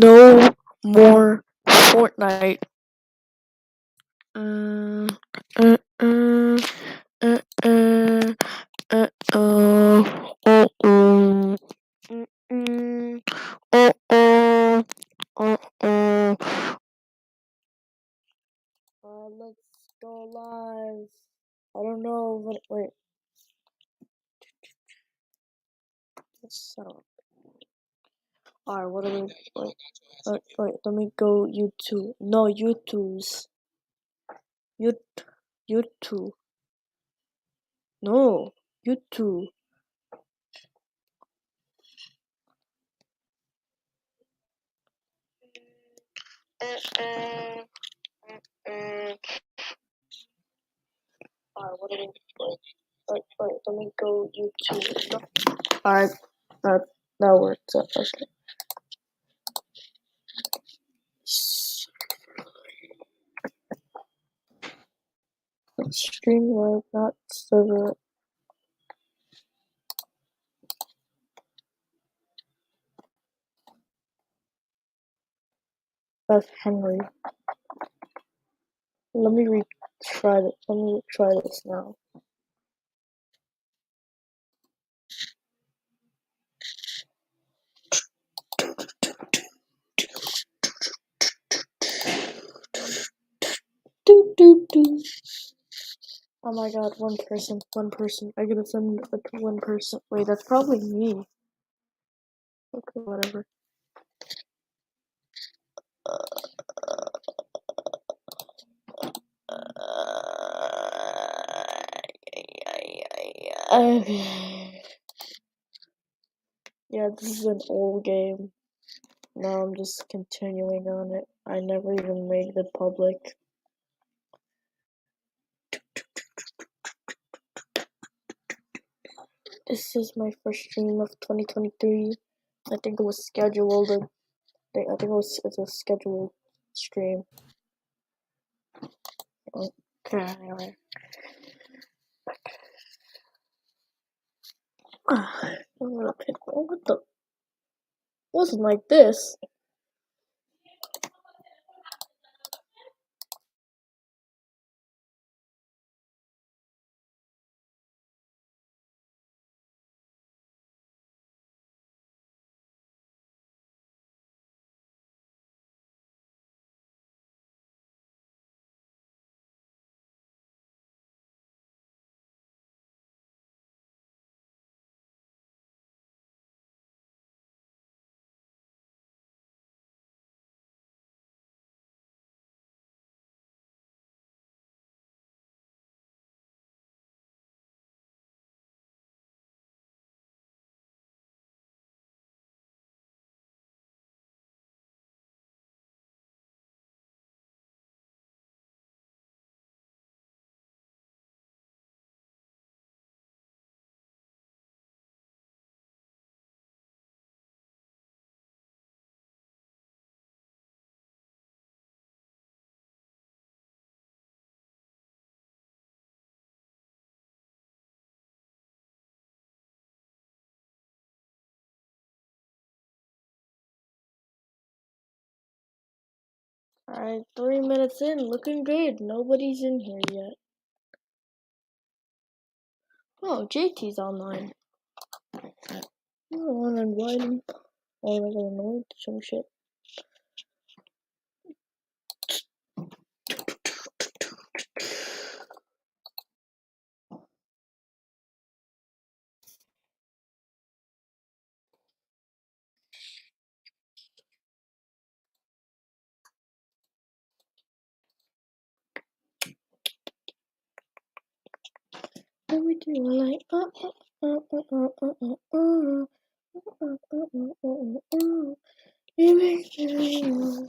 No more Fortnite. Uh, uh, uh, uh, uh, oh, oh, mm, oh, oh, oh, oh. Let's go live. I don't know, but wait. So, alright, what do we? Wait. Let me go YouTube. No, YouTube's. YouTube. No, YouTube. Alright, what do we? Wait. Let me go YouTube. Alright, that works. Okay. Stream live, not server. That's Henry. Let me retry it. Let me try this now. Oh my god, one person. I gotta send it to one person. Wait, that's probably me. Okay, whatever. Okay. Yeah, this is an old game. Now I'm just continuing on it. I never even made it public. This is my first stream of 2023. I think it was scheduled. I think it's a scheduled stream. Okay, anyway. What the? Wasn't like this. Alright, 3 minutes in, looking good. Nobody's in here yet. Oh, JT's online. I don't want to invite him. Oh, I don't know, some shit. Let me do like it makes me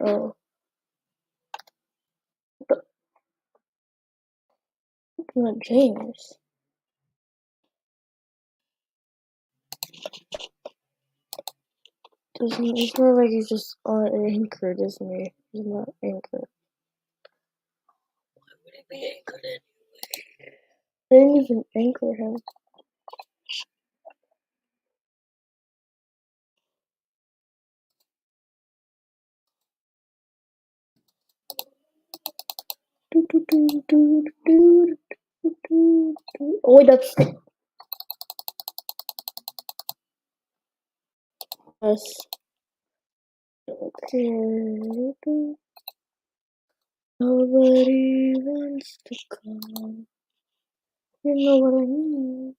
Oh, not James. It's more like he's just on anchored, isn't he? He's not anchored. Why would he be anchored anyway? They didn't even anchor him. Oh wait, that's us. Okay. Nobody wants to come. You know what I mean.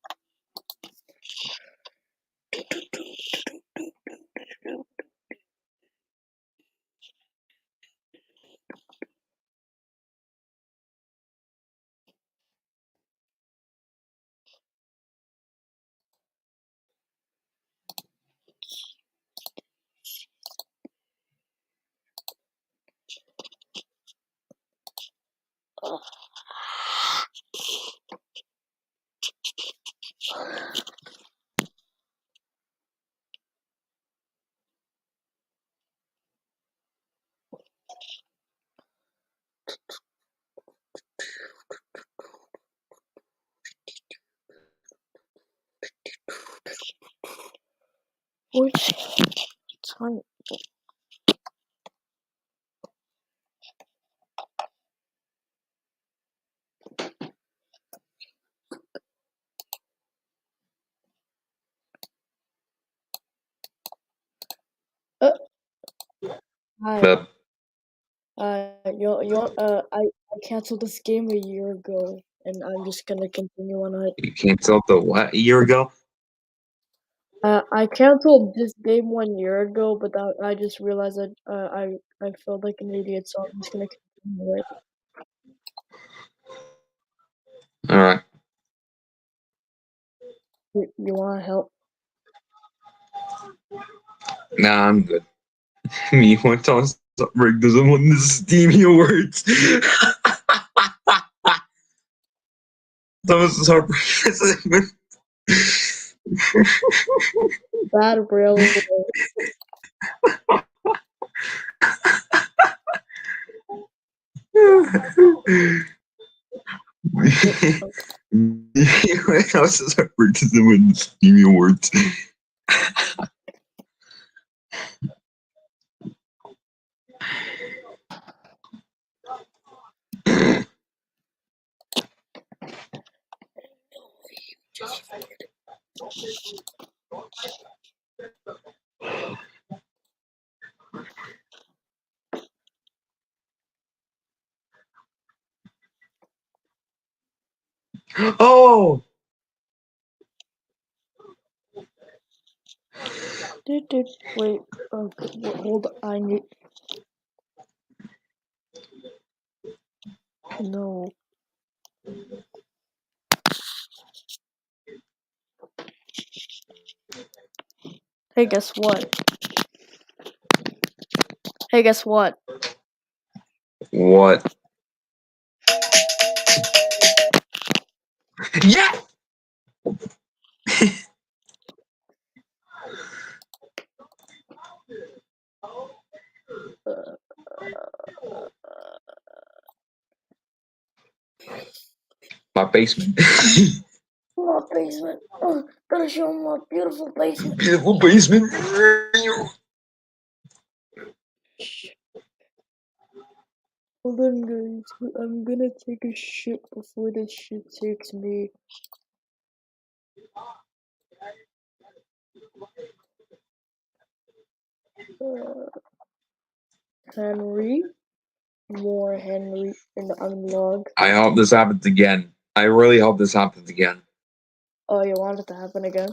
Which time? Hi. I canceled this game a year ago, and I'm just gonna continue on it. You canceled the what a year ago? I canceled this game 1 year ago, but I just realized that I felt like an idiot, so I'm just gonna continue it. All right. You wanna help? Nah, I'm good. Me want to Rick doesn't want the Steamy Awards. That was a heartbreaking. That really. I was just heartbreaking doesn't win the Steamy Awards. Oh! Wait. Okay, hold on. I need. No. Hey, guess what? Hey, guess what? What? Yeah! My basement. My basement. Gotta show 'em my beautiful basement. Beautiful basement. Hold on, guys. I'm gonna take a shit before this shit takes me. Henry. More Henry in the unlog. I hope this happens again. I really hope this happens again. Oh, you want it to happen again?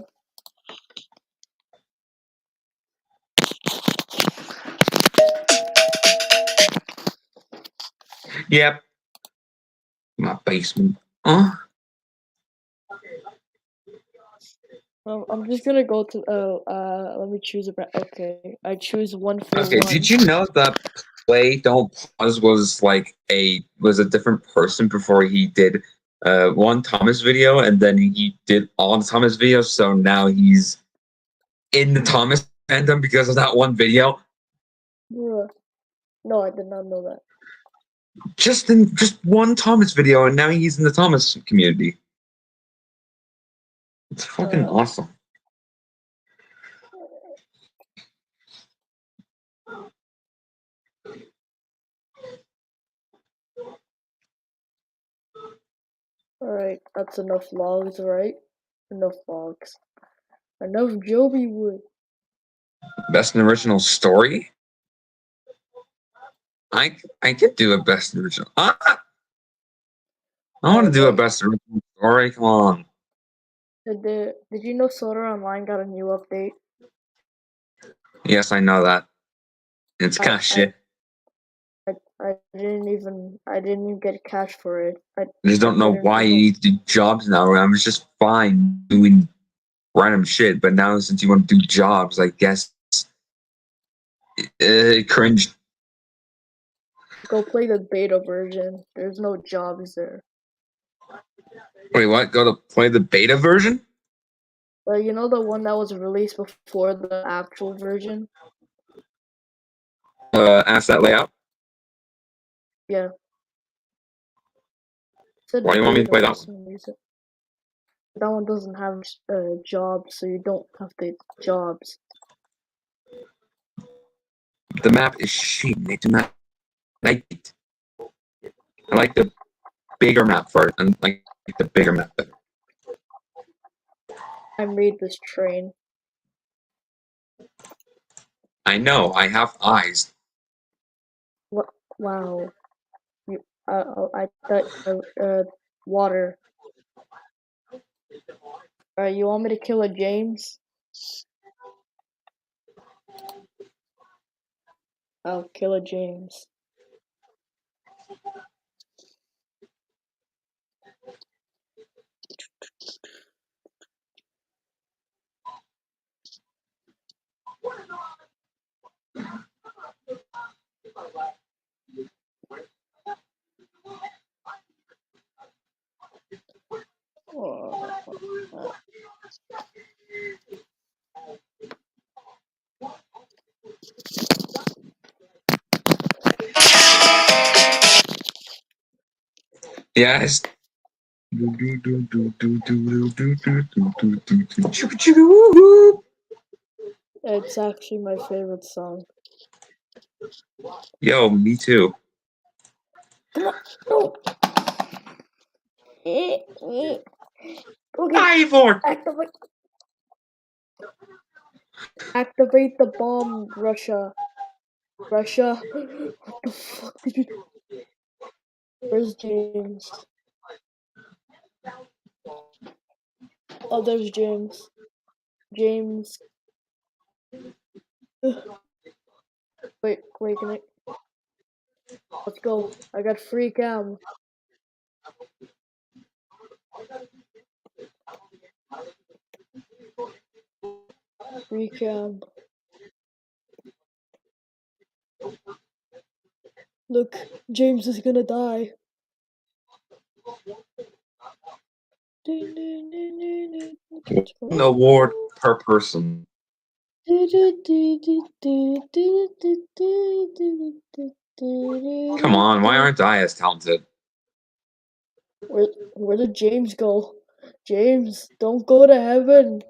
Yep. My basement. Huh? I'm just gonna go to let me choose a brand. Okay, I choose 141. Okay, did you know that Play Don't Pause was a different person before he did one Thomas video, and then he did all the Thomas videos, so now he's in the Thomas fandom because of that one video? Bruh. No, I did not know that. Just one Thomas video, and now he's in the Thomas community. It's fucking awesome. Alright, that's enough vlogs, right? Enough vlogs. Enough Joby Wood. Best and original story? I could do a best original. I want to do a best original story. Come on. Did you know Soda Online got a new update? Yes, I know that. It's kind of shit. I didn't even get cash for it. I just don't know why you need to do jobs now. I was just fine doing random shit, but now since you want to do jobs, I guess cringe. Go play the beta version. There's no jobs there. Wait, what? Go to play the beta version? You know the one that was released before the actual version? Asset layout? Yeah. Why do you want me to play that one? That one doesn't have jobs, so you don't have the jobs. The map is shit. I do not like it. I like the bigger map for it, and like the bigger map better. I made this train. I know. I have eyes. What? Wow. I thought water. You want me to kill a James? I'll kill a James. Yes. It's actually my favorite song. Yo, me too. No. Okay. Ivor! Activate the bomb, Russia. Russia? What the fuck did you do? Where's James? Oh, there's James. James. Wait, can I? Let's go. I got free cam. Free cam. Look, James is gonna die. One award per person. Come on, why aren't I as talented? Where did James go? James, don't go to heaven.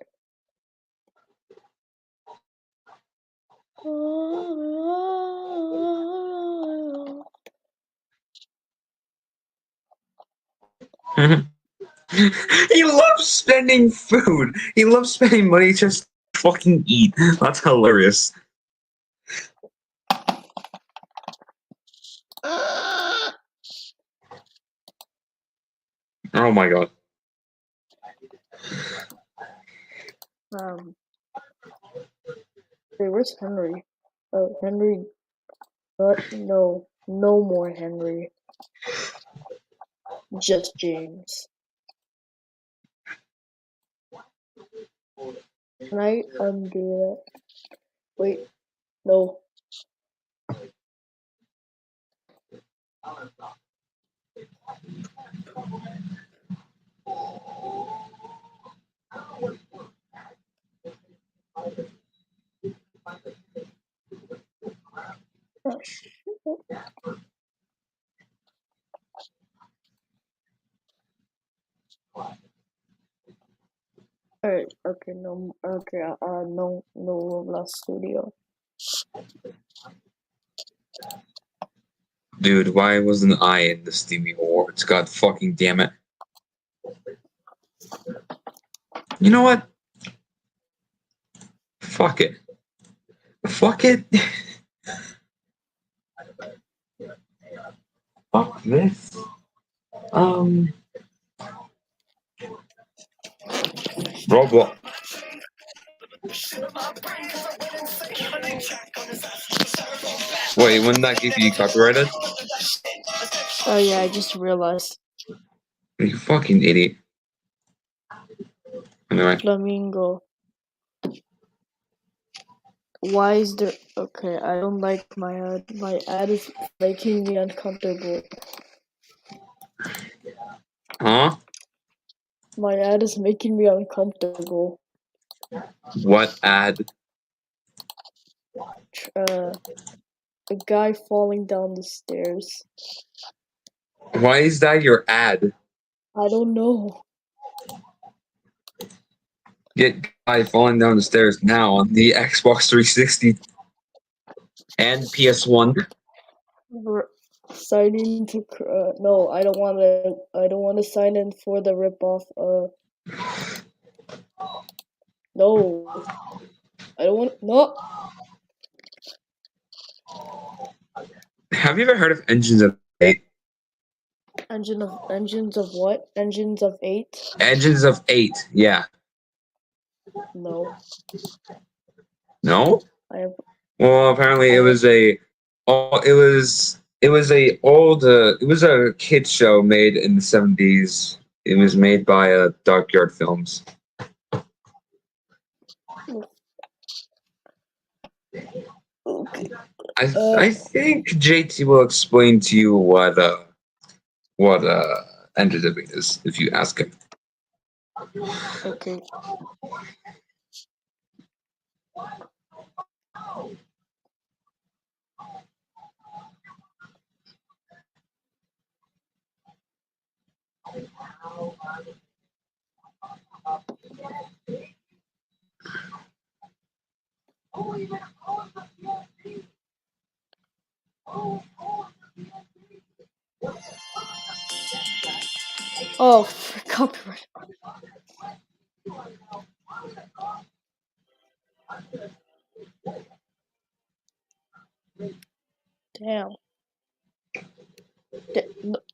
He loves spending food. He loves spending money just to fucking eat. That's hilarious. Oh my god. Hey, where's Henry? Henry. No more Henry. Just James. Can I undo that? Wait, no. Oh, shit. Alright, okay, no, okay, no Roblox Studio. Dude, why wasn't I in the Steamy Awards? God fucking damn it. You know what? Fuck it. Fuck it. Fuck this. Roblox. Wait, wouldn't that give you copyrighted? Oh yeah, I just realized. You fucking idiot. Anyway. Flamingo. Why is there... Okay, I don't like my ad. My ad is making me uncomfortable. Huh? My ad is making me uncomfortable. What ad? A guy falling down the stairs. Why is that your ad? I don't know. Get guy falling down the stairs now on the Xbox 360 and PS1. Sign in to no, I don't want to. I don't want to sign in for the ripoff. No, I don't want. No. Have you ever heard of Engines of 8? Engines of what? Engines of 8? Engines of 8, yeah. No, No? I have. Well, apparently it was a kids show made in the 70s. It was made by Darkyard Films. Okay. I think JT will explain to you what Engines of 8 is if you ask him. Okay. Oh, for copyright. Damn.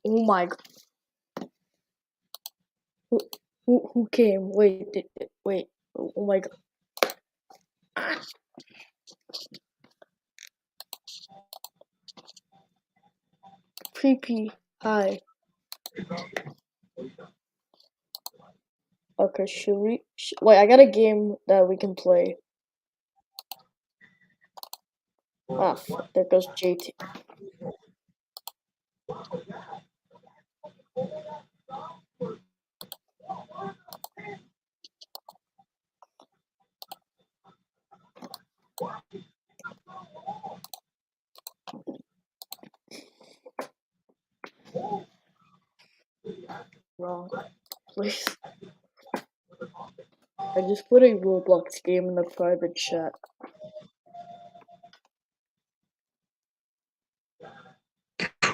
Oh my god. Who came? Wait, wait. Oh my god. Creepy. Hi. Okay, should we? Wait, I got a game that we can play. Ah, fuck, there goes JT. Wrong place. I just put a Roblox game in the private chat.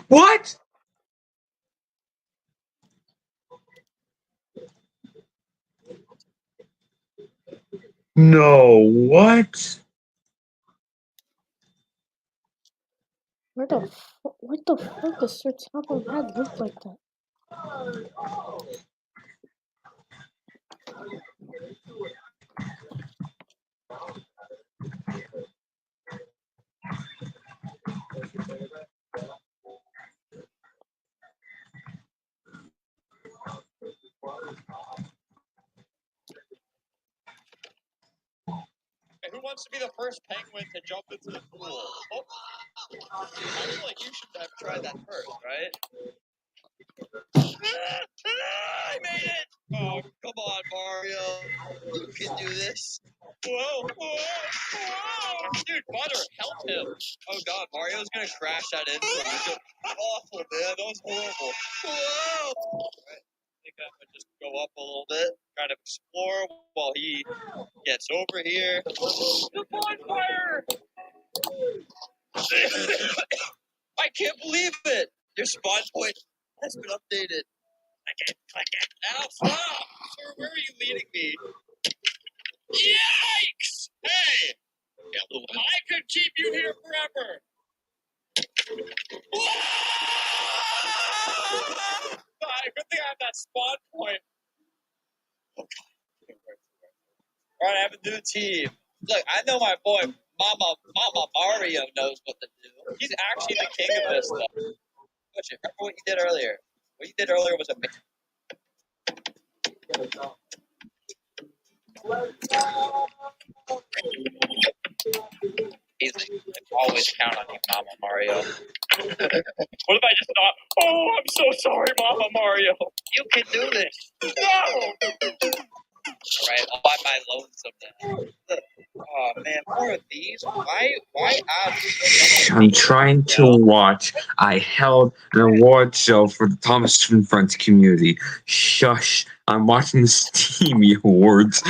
What? No, what? What the fuck does Sir Top Head look like that? wants to be the first penguin to jump into the pool? Oh, I feel like you should have tried that first, right? I made it! Oh, come on, Mario. You can do this. Whoa, whoa, whoa! Dude, Butter, help him. Oh god, Mario's gonna crash that into him. Awful, man. That was horrible. Whoa! Right, I think I'm gonna just go up a little bit, kind of explore while he gets over here. The bonfire! I can't believe it! Your spawn point has been updated. I can't click it. Now stop! Sir, where are you leading me? Yikes! Hey! I could keep you here forever! Good thing I have that spawn point. Alright, I have a new team. Look, I know my boy Mama Mario knows what to do. He's actually the king of this stuff. Remember what you did earlier? What you did earlier was amazing. Easy. I always count on you, Mama Mario. What if I just thought, oh, I'm so sorry, Mama Mario. You can do this. No! Right, I'll buy my lonesome now. Oh man, more of these? Why ads? I'm trying to watch. I held an award show for the Thomas Student Friends community. Shush. I'm watching the Steamy Awards.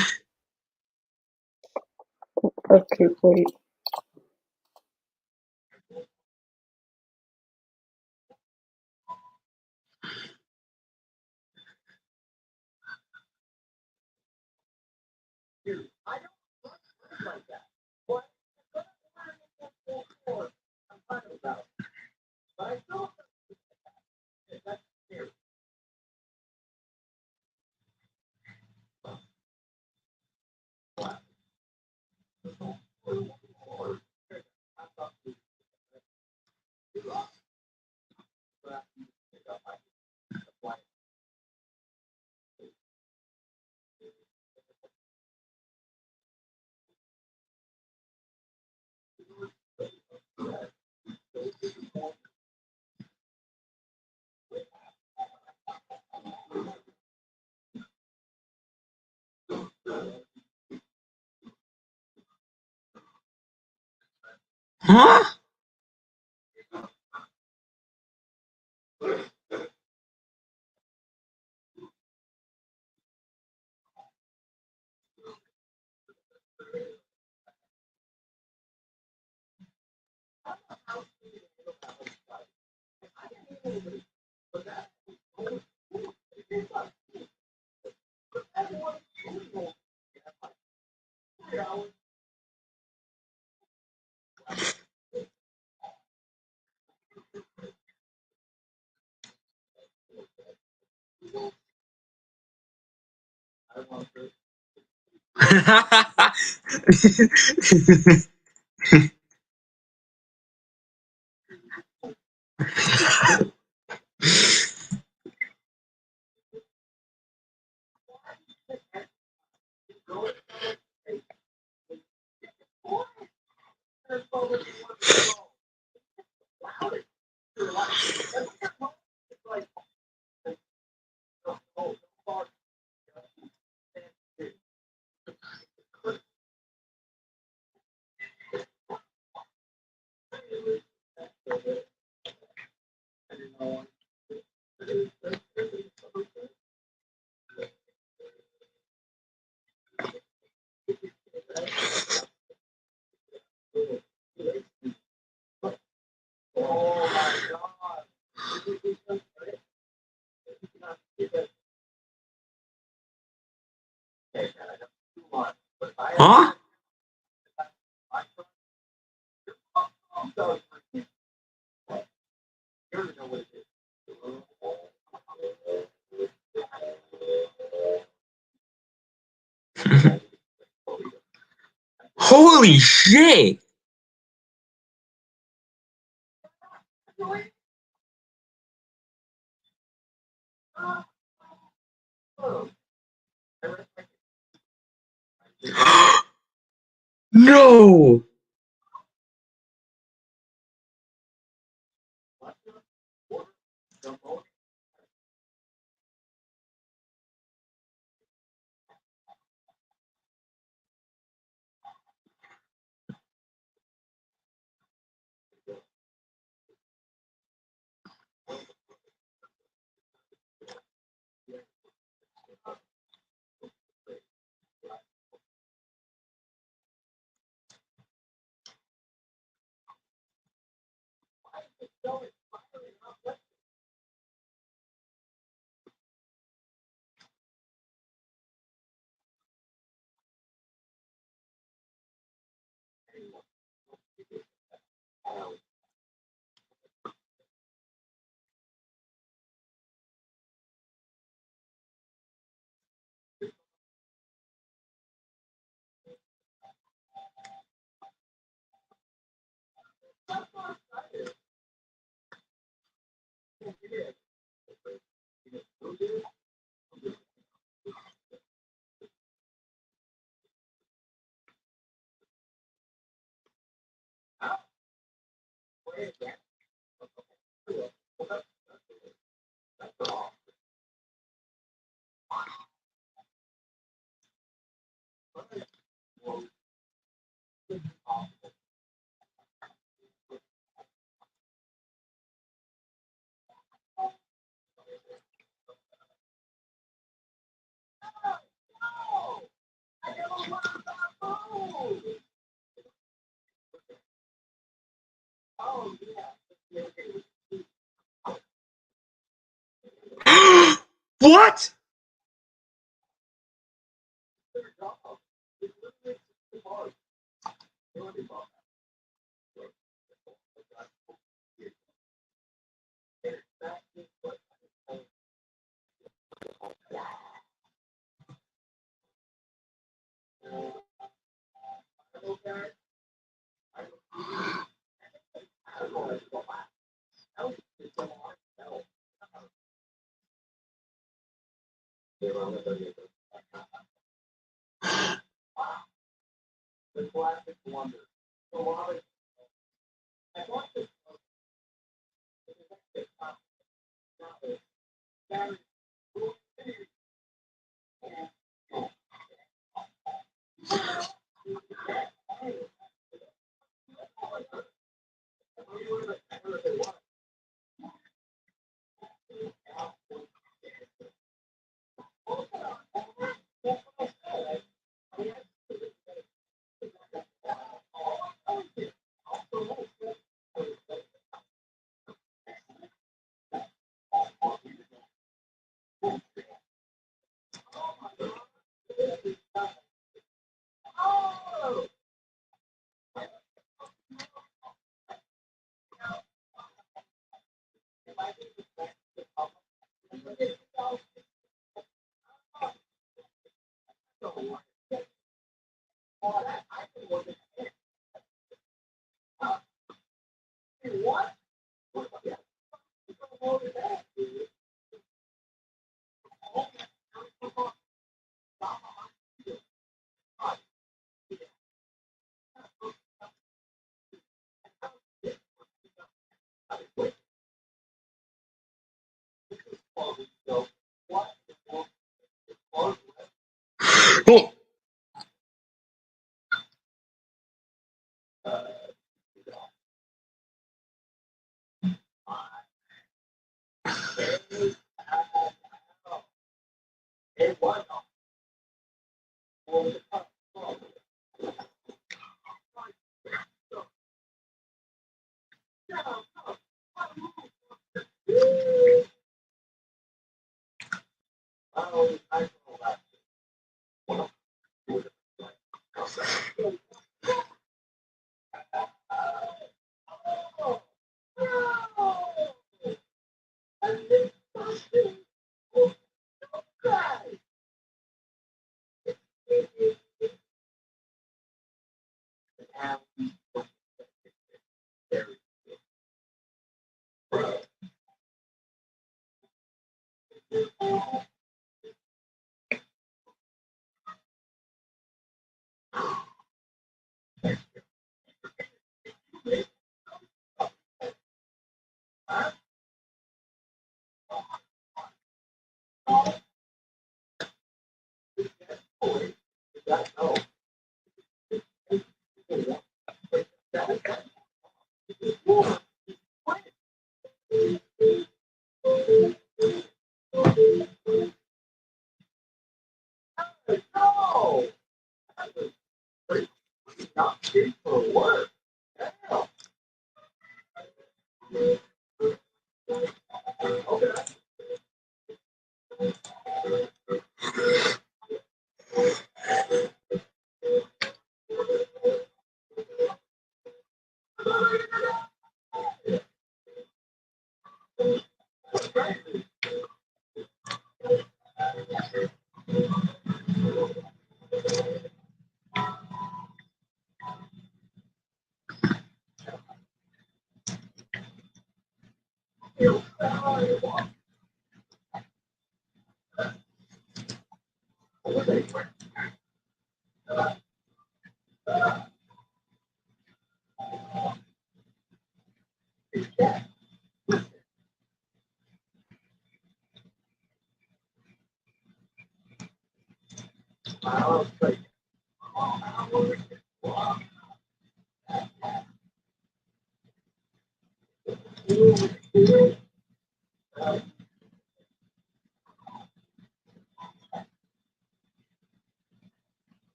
Okay, wait. Huh? Huh? Holy shit! No! What? Oh.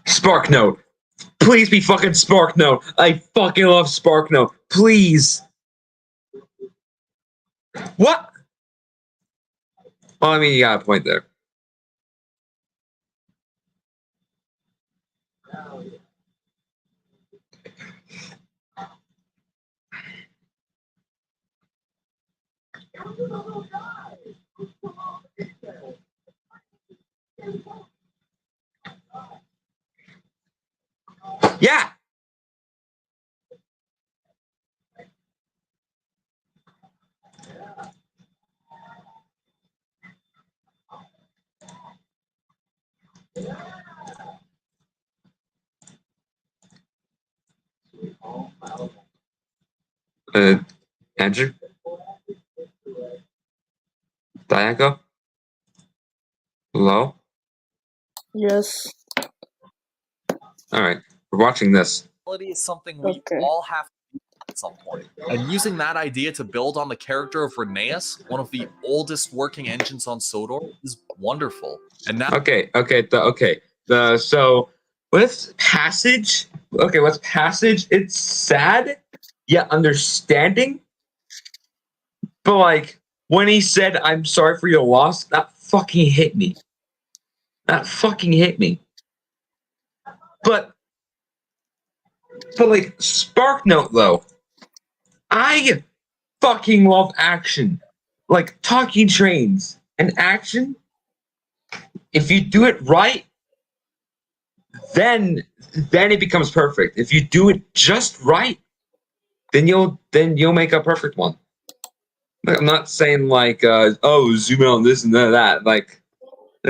SparkNote. Please be fucking SparkNote. I fucking love SparkNote. Please. What? Well, I mean, you got a point there. Yeah. Andrew? Diaco? Hello? Yes. Alright. We're watching this. Is something we Okay. all have to do at some point. And using that idea to build on the character of Rheneas, one of the oldest working engines on Sodor, is wonderful. And now Okay. So with Passage, it's sad yet understanding. But like when he said, "I'm sorry for your loss," that fucking hit me. But like SparkNote though, I fucking love action. Like talking trains and action. If you do it right, then it becomes perfect. If you do it just right, then you'll make a perfect one. Like, I'm not saying like, oh, zoom in on this and that. Like,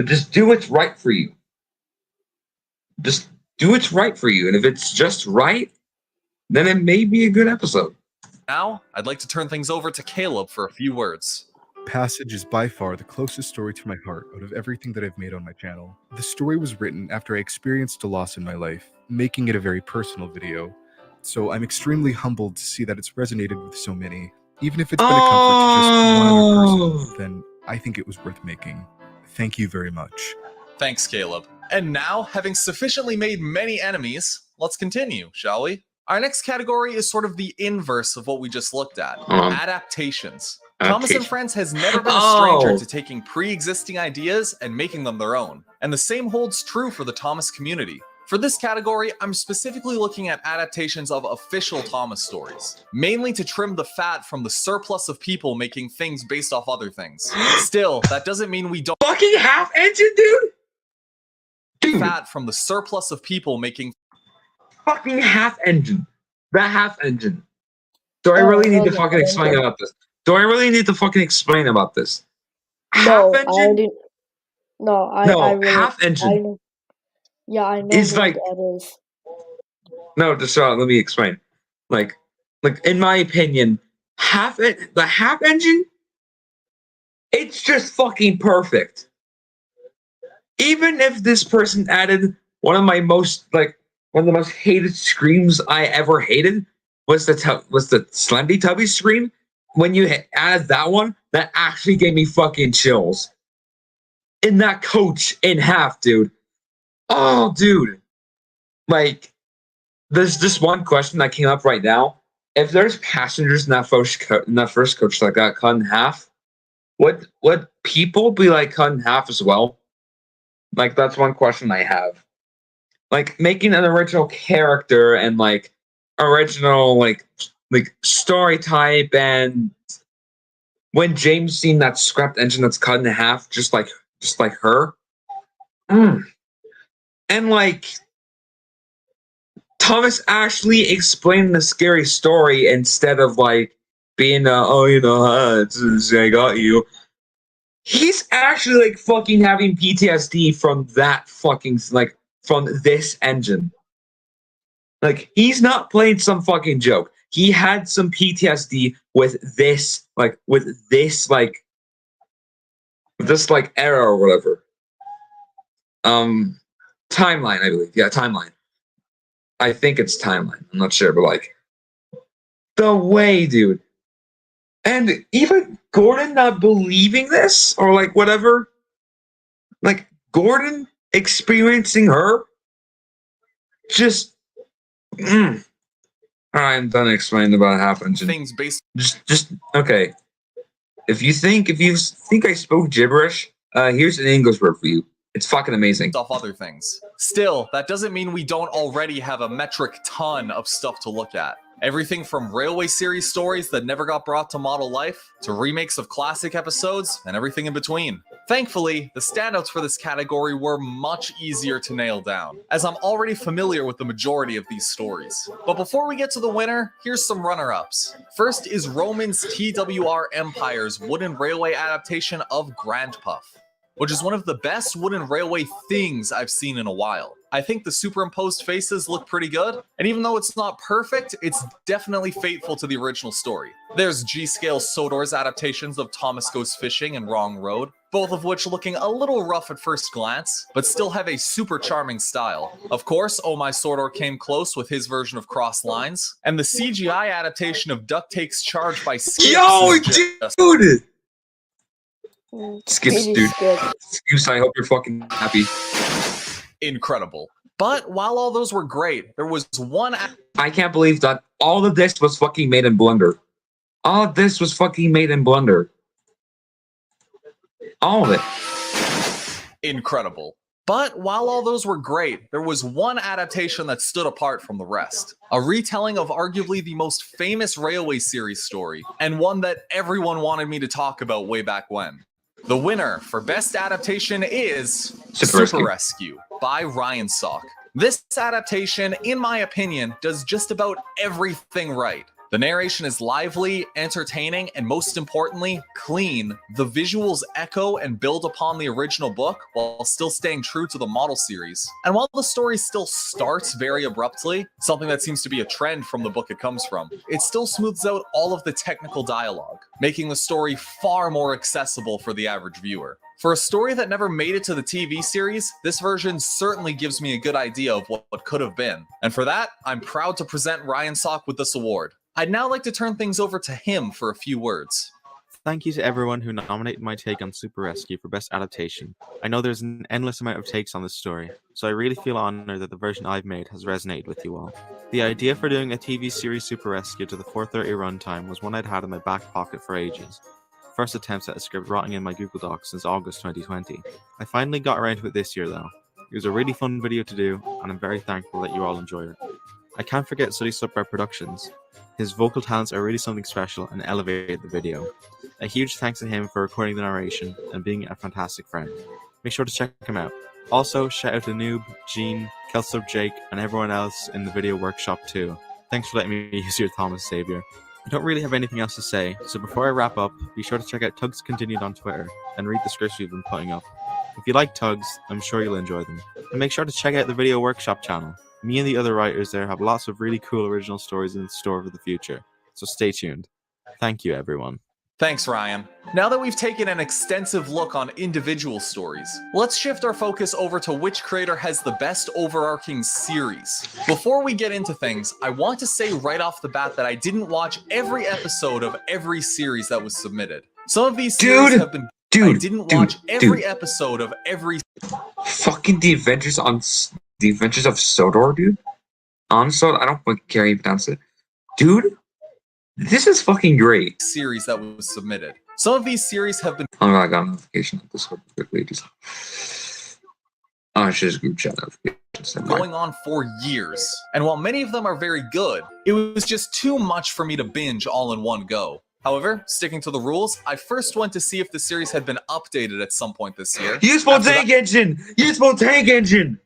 just do what's right for you. Just do what's right for you, and if it's just right, then it may be a good episode. Now, I'd like to turn things over to Caleb for a few words. Passage is by far the closest story to my heart out of everything that I've made on my channel. The story was written after I experienced a loss in my life, making it a very personal video. So I'm extremely humbled to see that it's resonated with so many. Even if it's been a comfort to just one other person, then I think it was worth making. Thank you very much. Thanks, Caleb. And now, having sufficiently made many enemies, let's continue, shall we? Our next category is sort of the inverse of what we just looked at. Adaptations. Thomas and Friends has never been a stranger to taking pre-existing ideas and making them their own. And the same holds true for the Thomas community. For this category, I'm specifically looking at adaptations of official Thomas stories, mainly to trim the fat from the surplus of people making things based off other things. Still, that doesn't mean we don't Fucking half engine, dude. fat from the surplus of people making Fucking half engine. That half engine. Do I really need to fucking explain about this? Do I really need to fucking explain about this? No, Half I engine? didn't. No, I really, half engine. I know. Yeah, I know It's what like- that is. No, just let me explain. Like in my opinion, the half engine, it's just fucking perfect. Even if this person added one of the most hated screams I ever hated was the Slendy Tubby scream. When you added that one, that actually gave me fucking chills. In that coach in half, dude. Oh, dude. Like, there's this one question that came up right now. If there's passengers in that first coach that got cut in half, would people be like cut in half as well? Like, that's one question I have. Like, making an original character and like original like story type, and when James seen that scrapped engine that's cut in half, just like her. And like Thomas actually explained the scary story instead of like being I got you. He's actually like fucking having PTSD from that fucking from this engine. Like, he's not playing some fucking joke. He had some PTSD with this era or whatever. Timeline, I believe. Yeah, timeline. I think it's timeline. I'm not sure, but like the way, dude. And even Gordon not believing this or like whatever. Like Gordon experiencing her. Just Alright, I'm done explaining about half engine. things based Just okay. If you think I spoke gibberish, here's an English word for you. It's fucking amazing. off other things. Still, that doesn't mean we don't already have a metric ton of stuff to look at. Everything from Railway series stories that never got brought to model life, to remakes of classic episodes, and everything in between. Thankfully, the standouts for this category were much easier to nail down, as I'm already familiar with the majority of these stories. But before we get to the winner, here's some runner-ups. First is Roman's TWR Empire's wooden railway adaptation of Grand Puff, which is one of the best wooden railway things I've seen in a while. I think the superimposed faces look pretty good, and even though it's not perfect, it's definitely faithful to the original story. There's G-Scale Sodor's adaptations of Thomas Goes Fishing and Wrong Road, both of which looking a little rough at first glance, but still have a super charming style. Of course, Oh My Sodor came close with his version of Cross Lines, and the CGI adaptation of Duck Takes Charge by Skips Yo, is just dude! Skips, dude. Skips, I hope you're fucking happy. incredible. But while all those were great, there was one I can't believe that all of this was fucking made in Blender. All of this was fucking made in Blender. All of it. incredible. But while all those were great, there was one adaptation that stood apart from the rest. A retelling of arguably the most famous Railway series story, and one that everyone wanted me to talk about way back when. The winner for best adaptation is Super Rescue by Ryan Sock. This adaptation, in my opinion, does just about everything right. The narration is lively, entertaining, and most importantly, clean. The visuals echo and build upon the original book while still staying true to the model series. And while the story still starts very abruptly, something that seems to be a trend from the book it comes from, it still smooths out all of the technical dialogue, making the story far more accessible for the average viewer. For a story that never made it to the TV series, this version certainly gives me a good idea of what could have been. And for that, I'm proud to present Ryan Sock with this award. I'd now like to turn things over to him for a few words. Thank you to everyone who nominated my take on Super Rescue for Best Adaptation. I know there's an endless amount of takes on this story, so I really feel honored that the version I've made has resonated with you all. The idea for doing a TV series Super Rescue to the 4:30 runtime was one I'd had in my back pocket for ages. First attempts at a script rotting in my Google Docs since August 2020. I finally got around to it this year though. It was a really fun video to do, and I'm very thankful that you all enjoyed it. I can't forget Sully Slipper Productions. His vocal talents are really something special and elevated the video. A huge thanks to him for recording the narration and being a fantastic friend. Make sure to check him out. Also, shout out to Noob, Gene, Kelsup Jake, and everyone else in the video workshop too. Thanks for letting me use your Thomas Savior. I don't really have anything else to say, so before I wrap up, be sure to check out Tugs Continued on Twitter and read the scripts we've been putting up. If you like Tugs, I'm sure you'll enjoy them. And make sure to check out the Video Workshop channel. Me and the other writers there have lots of really cool original stories in store for the future, so stay tuned. Thank you, everyone. Thanks, Ryan. Now that we've taken an extensive look on individual stories, let's shift our focus over to which creator has the best overarching series. Before we get into things, I want to say right off the bat that I didn't watch every episode of every series that was submitted. Some of these series have been... I didn't watch every episode of every... Fucking The Adventures of Sodor, dude. Onsod, I don't fucking care how you pronounce it. Dude, this is fucking great. Series that was submitted. Some of these series have been... Oh, I got a notification on this one quickly. Oh, it's just group chat notifications. Going on for years. And while many of them are very good, it was just too much for me to binge all in one go. However, sticking to the rules, I first went to see if the series had been updated at some point this year. Useful tank engine! Useful tank engine!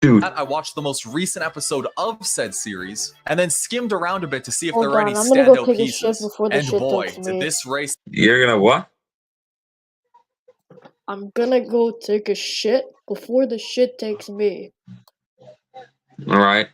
Dude. I watched the most recent episode of said series, and then skimmed around a bit to see if Hold there were on, any I'm gonna go standout take a shit pieces. before the And shit boy, takes did me. this race... You're gonna what? I'm gonna go take a shit before the shit takes me. Alright.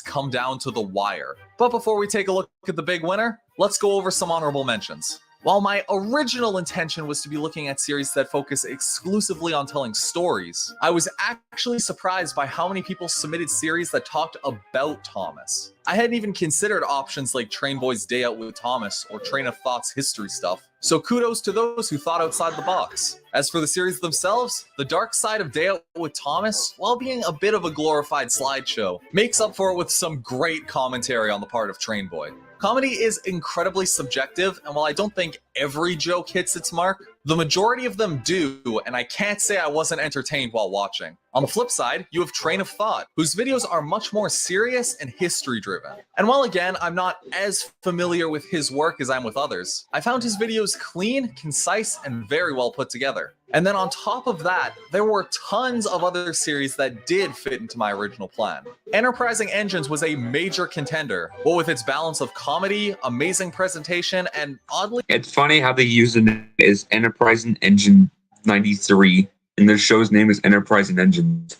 come down to the wire. But before we take a look at the big winner, let's go over some honorable mentions. While my original intention was to be looking at series that focus exclusively on telling stories, I was actually surprised by how many people submitted series that talked about Thomas. I hadn't even considered options like Train Boy's Day Out with Thomas or Train of Thought's history stuff, so kudos to those who thought outside the box. As for the series themselves, the dark side of Day Out with Thomas, while being a bit of a glorified slideshow, makes up for it with some great commentary on the part of Train Boy. Comedy is incredibly subjective, and while I don't think every joke hits its mark, the majority of them do, and I can't say I wasn't entertained while watching. On the flip side, you have Train of Thought, whose videos are much more serious and history-driven. And while again, I'm not as familiar with his work as I'm with others, I found his videos clean, concise, and very well put together. And then on top of that, there were tons of other series that did fit into my original plan. Enterprising Engines was a major contender, but with its balance of comedy, amazing presentation, and oddly... It's funny how they use it as Enterprising Engine 93, and the show's name is Enterprising Engines.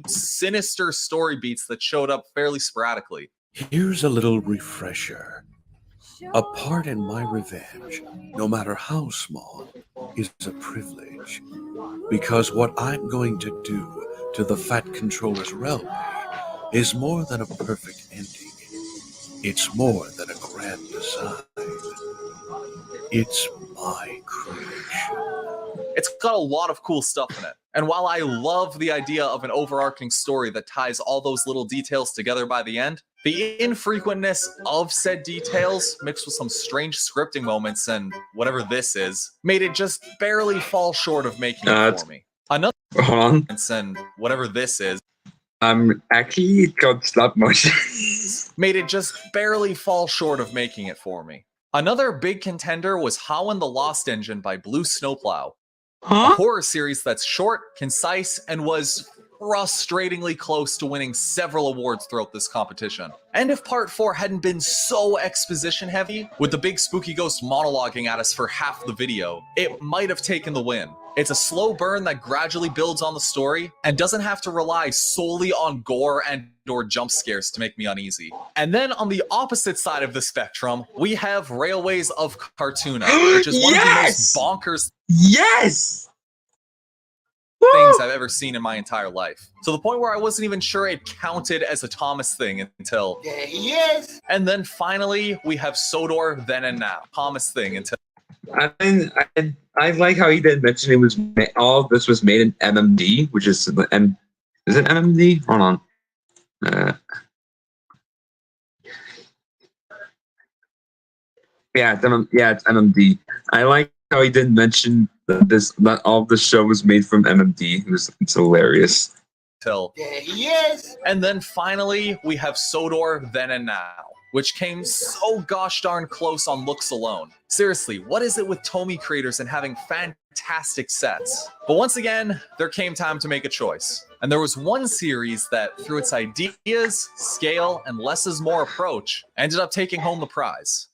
Sinister story beats that showed up fairly sporadically. Here's a little refresher. A part in my revenge, no matter how small, is a privilege. Because what I'm going to do to the Fat Controller's realm is more than a perfect ending. It's more than a grand design. It's my creation. It's got a lot of cool stuff in it. And while I love the idea of an overarching story that ties all those little details together by the end, the infrequentness of said details, mixed with some strange scripting moments and whatever this is, made it just barely fall short of making it for me. Another Hold on. and whatever this is, Actually, it got stop motion. made it just barely fall short of making it for me. Another big contender was How and the Lost Engine by Blue Snowplow. A Huh? horror series that's short, concise, and was frustratingly close to winning several awards throughout this competition. And if part 4 hadn't been so exposition heavy, with the big spooky ghost monologuing at us for half the video, it might have taken the win. It's a slow burn that gradually builds on the story and doesn't have to rely solely on gore and or jump scares to make me uneasy. And then on the opposite side of the spectrum, we have Railways of Cartoona, which is one of the most bonkers Yes! things I've ever seen in my entire life. To the point where I wasn't even sure it counted as a Thomas thing until... Yes! And then finally, we have Sodor, Then and Now. Thomas thing until... I like how he didn't mention it was all of this was made in MMD, which is is it MMD? Hold on. Yeah, it's MMD. I like how he didn't mention that all of the show was made from MMD. It's hilarious. Yes. And then finally, we have Sodor, Then and Now, which came so gosh darn close on looks alone. Seriously, what is it with Tomy creators and having fantastic sets? But once again, there came time to make a choice. And there was one series that, through its ideas, scale, and less is more approach, ended up taking home the prize.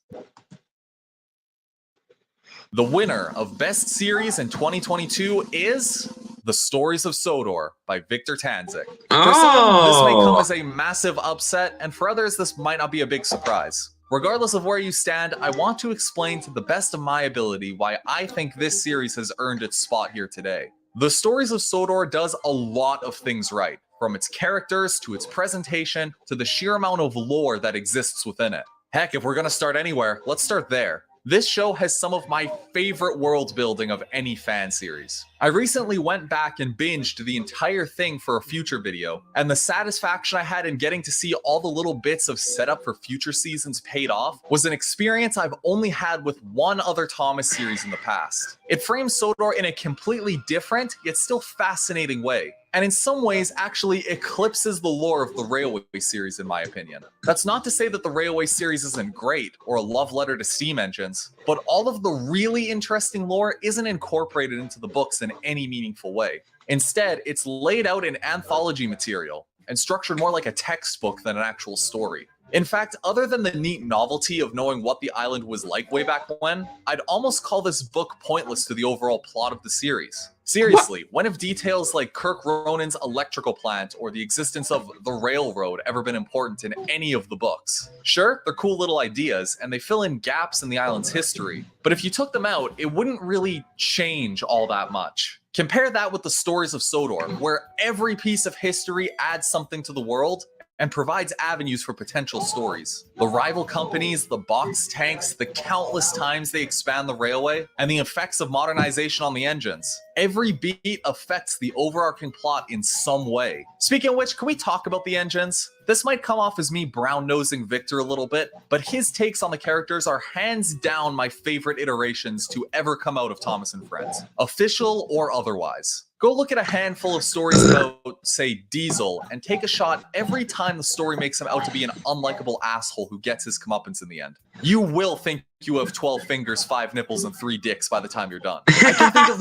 The winner of Best Series in 2022 is The Stories of Sodor by Victor Tanzik. For some, this may come as a massive upset, and for others, this might not be a big surprise. Regardless of where you stand, I want to explain to the best of my ability why I think this series has earned its spot here today. The Stories of Sodor does a lot of things right, from its characters to its presentation to the sheer amount of lore that exists within it. Heck, if we're gonna start anywhere, let's start there. This show has some of my favorite world building of any fan series. I recently went back and binged the entire thing for a future video, and the satisfaction I had in getting to see all the little bits of setup for future seasons paid off was an experience I've only had with one other Thomas series in the past. It frames Sodor in a completely different, yet still fascinating way, and in some ways actually eclipses the lore of the Railway series in my opinion. That's not to say that the Railway series isn't great, or a love letter to steam engines, but all of the really interesting lore isn't incorporated into the books in any meaningful way. Instead, it's laid out in anthology material, and structured more like a textbook than an actual story. In fact, other than the neat novelty of knowing what the island was like way back when, I'd almost call this book pointless to the overall plot of the series. Seriously, when have details like Kirk Ronan's electrical plant or the existence of the railroad ever been important in any of the books? Sure, they're cool little ideas, and they fill in gaps in the island's history, but if you took them out, it wouldn't really change all that much. Compare that with the Stories of Sodor, where every piece of history adds something to the world, and provides avenues for potential stories. The rival companies, the box tanks, the countless times they expand the railway, and the effects of modernization on the engines. Every beat affects the overarching plot in some way. Speaking of which, can we talk about the engines? This might come off as me brown-nosing Victor a little bit, but his takes on the characters are hands down my favorite iterations to ever come out of Thomas and Friends, official or otherwise. Go look at a handful of stories about, say, Diesel, and take a shot every time the story makes him out to be an unlikable asshole who gets his comeuppance in the end. You will think you have 12 fingers, 5 nipples, and 3 dicks by the time you're done. I can think of...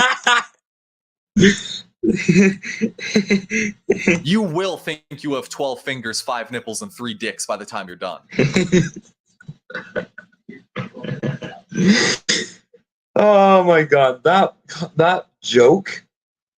You will think you have 12 fingers, 5 nipples, and 3 dicks by the time you're done. Oh my god, that joke.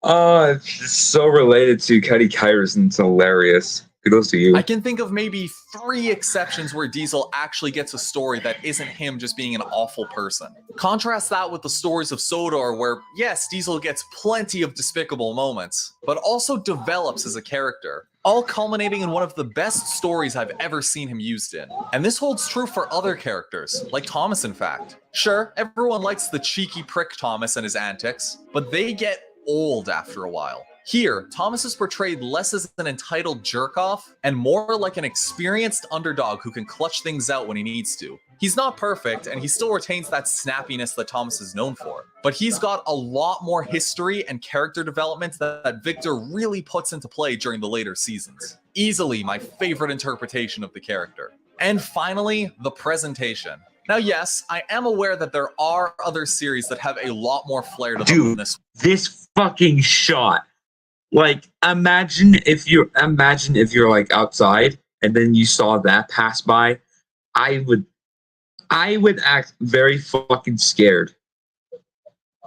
It's so related to Cuddy Kyrus and it's hilarious. Kudos to you. I can think of maybe 3 exceptions where Diesel actually gets a story that isn't him just being an awful person. Contrast that with the Stories of Sodor, where yes, Diesel gets plenty of despicable moments, but also develops as a character, all culminating in one of the best stories I've ever seen him used in. And this holds true for other characters, like Thomas in fact. Sure, everyone likes the cheeky prick Thomas and his antics, but they get old after a while. Here, Thomas is portrayed less as an entitled jerk-off and more like an experienced underdog who can clutch things out when he needs to. He's not perfect, and he still retains that snappiness that Thomas is known for, but he's got a lot more history and character development that Victor really puts into play during the later seasons. Easily my favorite interpretation of the character. And finally, the presentation. Now yes, I am aware that there are other series that have a lot more flair to them than this. This fucking shot Like, imagine if you're like outside and then you saw that pass by. I would act very fucking scared.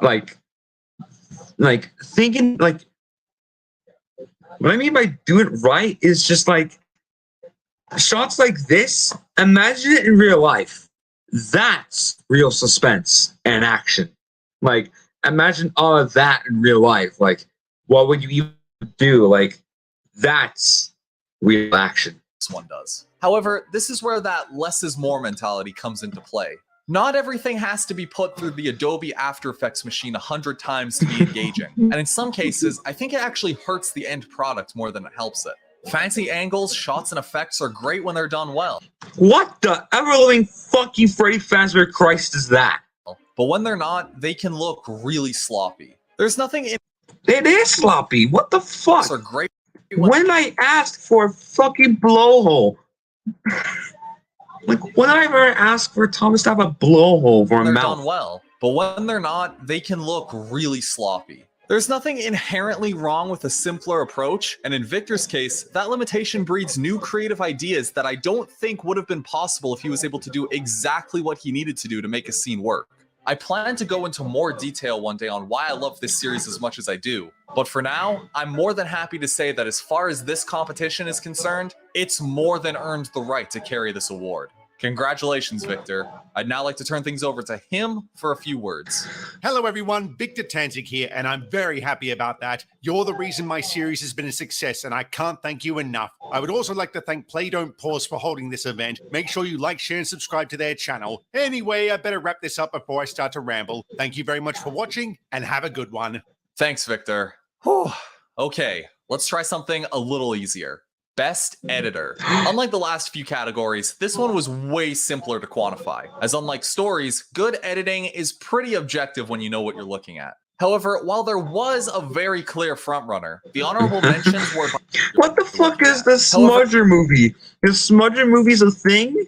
Like thinking like what I mean by do it right is just like shots like this. Imagine it in real life. That's real suspense and action. Like, imagine all of that in real life. Like, what would you even do? Like, that's real action. This one does. However, this is where that less is more mentality comes into play. Not everything has to be put through the Adobe After Effects machine 100 times to be engaging. And in some cases, I think it actually hurts the end product more than it helps it. Fancy angles, shots, and effects are great when they're done well. What the ever-living fucking Freddy Fazbear Christ is that? But when they're not, they can look really sloppy. There's nothing in It is sloppy. What the fuck? are great When I asked for a fucking blowhole, like when did I ever ask for Thomas to have a blowhole for a they're mouth? done well. But when they're not, they can look really sloppy. There's nothing inherently wrong with a simpler approach, and in Victor's case, that limitation breeds new creative ideas that I don't think would have been possible if he was able to do exactly what he needed to do to make a scene work. I plan to go into more detail one day on why I love this series as much as I do, but for now, I'm more than happy to say that as far as this competition is concerned, it's more than earned the right to carry this award. Congratulations, Victor. I'd now like to turn things over to him for a few words. Hello everyone, Victor Tanzik here, and I'm very happy about that. You're the reason my series has been a success, and I can't thank you enough. I would also like to thank Play Don't Pause for holding this event. Make sure you like, share, and subscribe to their channel. Anyway, I better wrap this up before I start to ramble. Thank you very much for watching, and have a good one. Thanks, Victor. Whew. Okay, let's try something a little easier. Best Editor. Unlike the last few categories, this one was way simpler to quantify, as unlike stories, good editing is pretty objective when you know what you're looking at. However, while there was a very clear frontrunner, the honorable mentions were... What the fuck is the Smudger movie? Is Smudger movies a thing?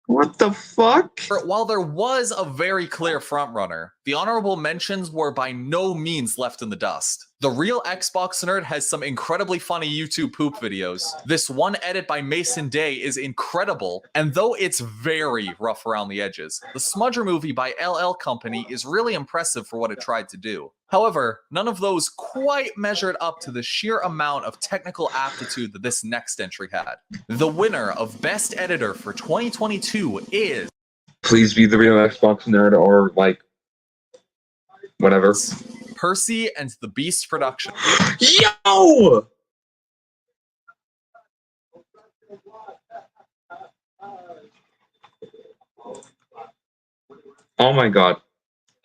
What the fuck? While there was a very clear frontrunner, the honorable mentions were by no means left in the dust. The Real Xbox Nerd has some incredibly funny YouTube poop videos. This one edit by Mason Day is incredible, and though it's very rough around the edges, the Smudger movie by LL Company is really impressive for what it tried to do. However, none of those quite measured up to the sheer amount of technical aptitude that this next entry had. The winner of Best Editor for 2022 is... Please be the Real Xbox Nerd or like whatever. Percy and the Beast Production. Yo! Oh my god.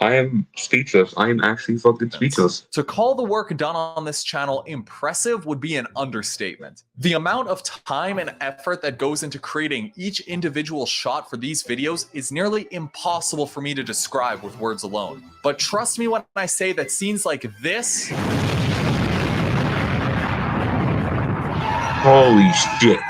I am speechless. I am actually fucking speechless. To call the work done on this channel impressive would be an understatement. The amount of time and effort that goes into creating each individual shot for these videos is nearly impossible for me to describe with words alone. But trust me when I say that scenes like this... Holy shit.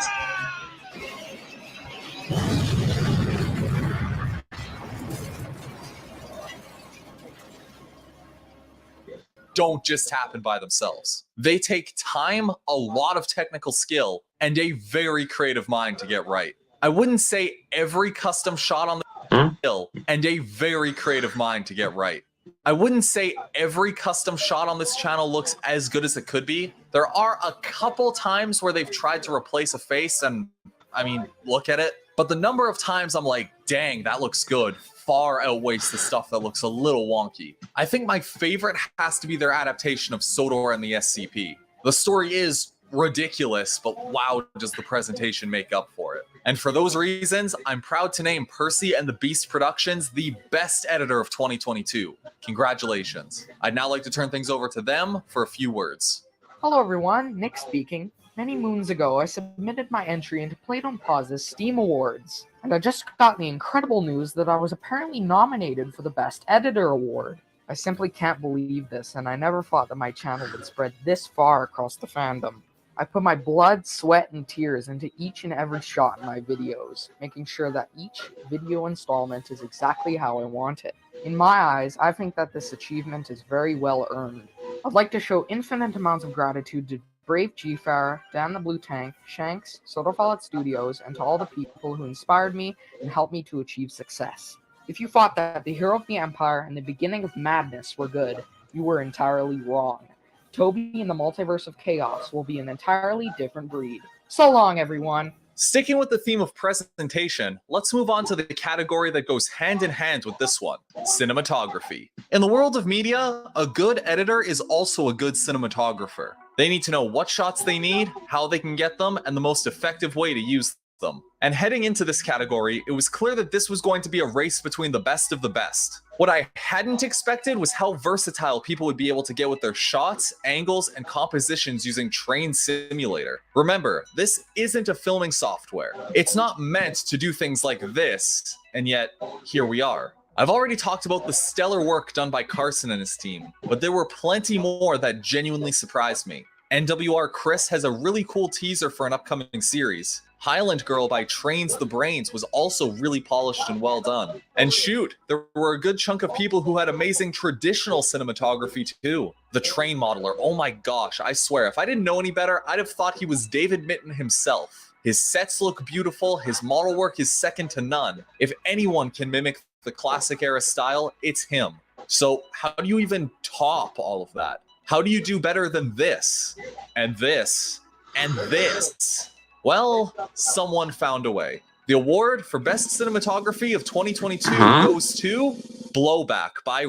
don't just happen by themselves. They take time, a lot of technical skill, and a very creative mind to get right. I wouldn't say every custom shot on the hill, and a very creative mind to get right. I wouldn't say every custom shot on this channel looks as good as it could be. There are a couple times where they've tried to replace a face, and I mean, look at it. But the number of times I'm like, dang, that looks good, far outweighs the stuff that looks a little wonky. I think my favorite has to be their adaptation of Sodor and the SCP. The story is ridiculous, but wow, does the presentation make up for it. And for those reasons, I'm proud to name Percy and the Beast Productions the best editor of 2022. Congratulations. I'd now like to turn things over to them for a few words. Hello everyone, Nick speaking. Many moons ago, I submitted my entry into Play Don't Pause's Steam Awards, and I just got the incredible news that I was apparently nominated for the Best Editor Award. I simply can't believe this, and I never thought that my channel would spread this far across the fandom. I put my blood, sweat, and tears into each and every shot in my videos, making sure that each video installment is exactly how I want it. In my eyes, I think that this achievement is very well earned. I'd like to show infinite amounts of gratitude to Brave G-Fire, Dan the Blue Tank, Shanks, Sodafallet Studios, and to all the people who inspired me and helped me to achieve success. If you thought that the hero of the Empire and the beginning of madness were good, you were entirely wrong. Toby in the Multiverse of Chaos will be an entirely different breed. So long, everyone! Sticking with the theme of presentation, let's move on to the category that goes hand in hand with this one, cinematography. In the world of media, a good editor is also a good cinematographer. They need to know what shots they need, how they can get them, and the most effective way to use them. And heading into this category, it was clear that this was going to be a race between the best of the best. What I hadn't expected was how versatile people would be able to get with their shots, angles, and compositions using Train Simulator. Remember, this isn't a filming software. It's not meant to do things like this, and yet, here we are. I've already talked about the stellar work done by Carson and his team, but there were plenty more that genuinely surprised me. NWR Chris has a really cool teaser for an upcoming series. Highland Girl by Trains the Brains was also really polished and well done. And shoot, there were a good chunk of people who had amazing traditional cinematography too. The Train Modeler, oh my gosh, I swear, if I didn't know any better, I'd have thought he was David Mitton himself. His sets look beautiful, his model work is second to none. If anyone can mimic the classic era style, it's him. So how do you even top all of that? How do you do better than this? And this? And this? Well, someone found a way. The award for Best Cinematography of 2022 goes to Blowback by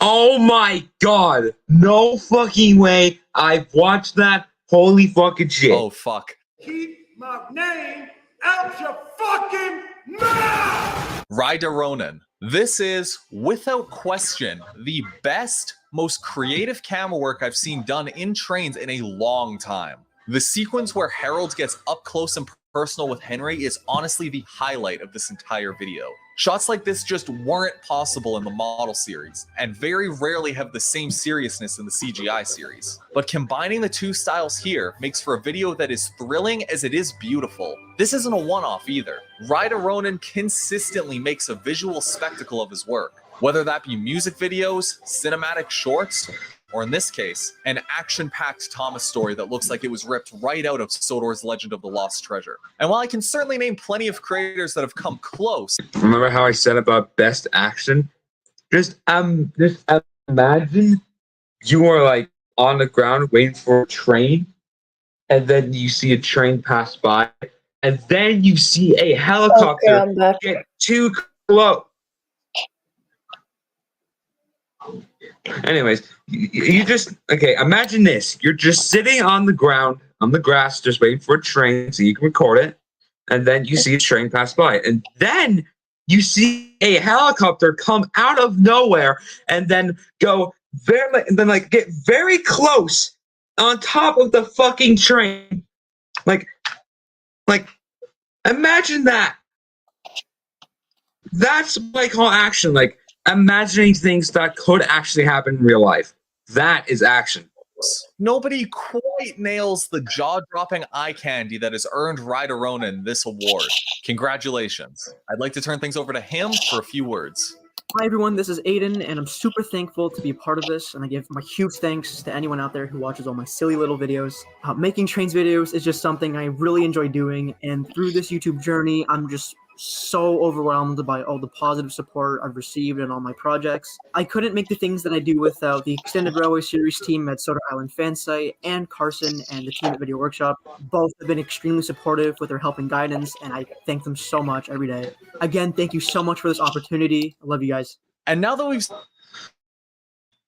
Oh my god! No fucking way! I've watched that. Holy fucking shit! Oh fuck! Keep my name out your fucking mouth! Ryder Ronan. This is, without question, the best, most creative camera work I've seen done in Trains in a long time. The sequence where Harold gets up close and personal with Henry is honestly the highlight of this entire video. Shots like this just weren't possible in the model series, and very rarely have the same seriousness in the CGI series. But combining the two styles here makes for a video that is thrilling as it is beautiful. This isn't a one-off either. Ryder Ronan consistently makes a visual spectacle of his work, whether that be music videos, cinematic shorts, or in this case, an action-packed Thomas story that looks like it was ripped right out of Sodor's Legend of the Lost Treasure. And while I can certainly name plenty of creators that have come close... Remember how I said about best action? Just imagine you are like on the ground waiting for a train, and then you see a train pass by, and then you see a helicopter get too close. Anyways, you just, okay, imagine this. You're just sitting on the ground, on the grass, just waiting for a train so you can record it. And then you see a train pass by. And then you see a helicopter come out of nowhere and then go get very close on top of the fucking train. Like, imagine that. That's what I call action. Like, imagining things that could actually happen in real life. That is action. Nobody quite nails the jaw-dropping eye candy that has earned Ryder Ronan this award. Congratulations. I'd like to turn things over to him for a few words. Hi everyone, this is Aiden, and I'm super thankful to be a part of this, and I give my huge thanks to anyone out there who watches all my silly little videos. Making Trains videos is just something I really enjoy doing, and through this YouTube journey, I'm just so overwhelmed by all the positive support I've received in all my projects. I couldn't make the things that I do without the Extended Railway Series team at Soda Island Fansite and Carson and the team at Video Workshop. Both have been extremely supportive with their help and guidance, and I thank them so much every day. Again, thank you so much for this opportunity. I love you guys. And now that we've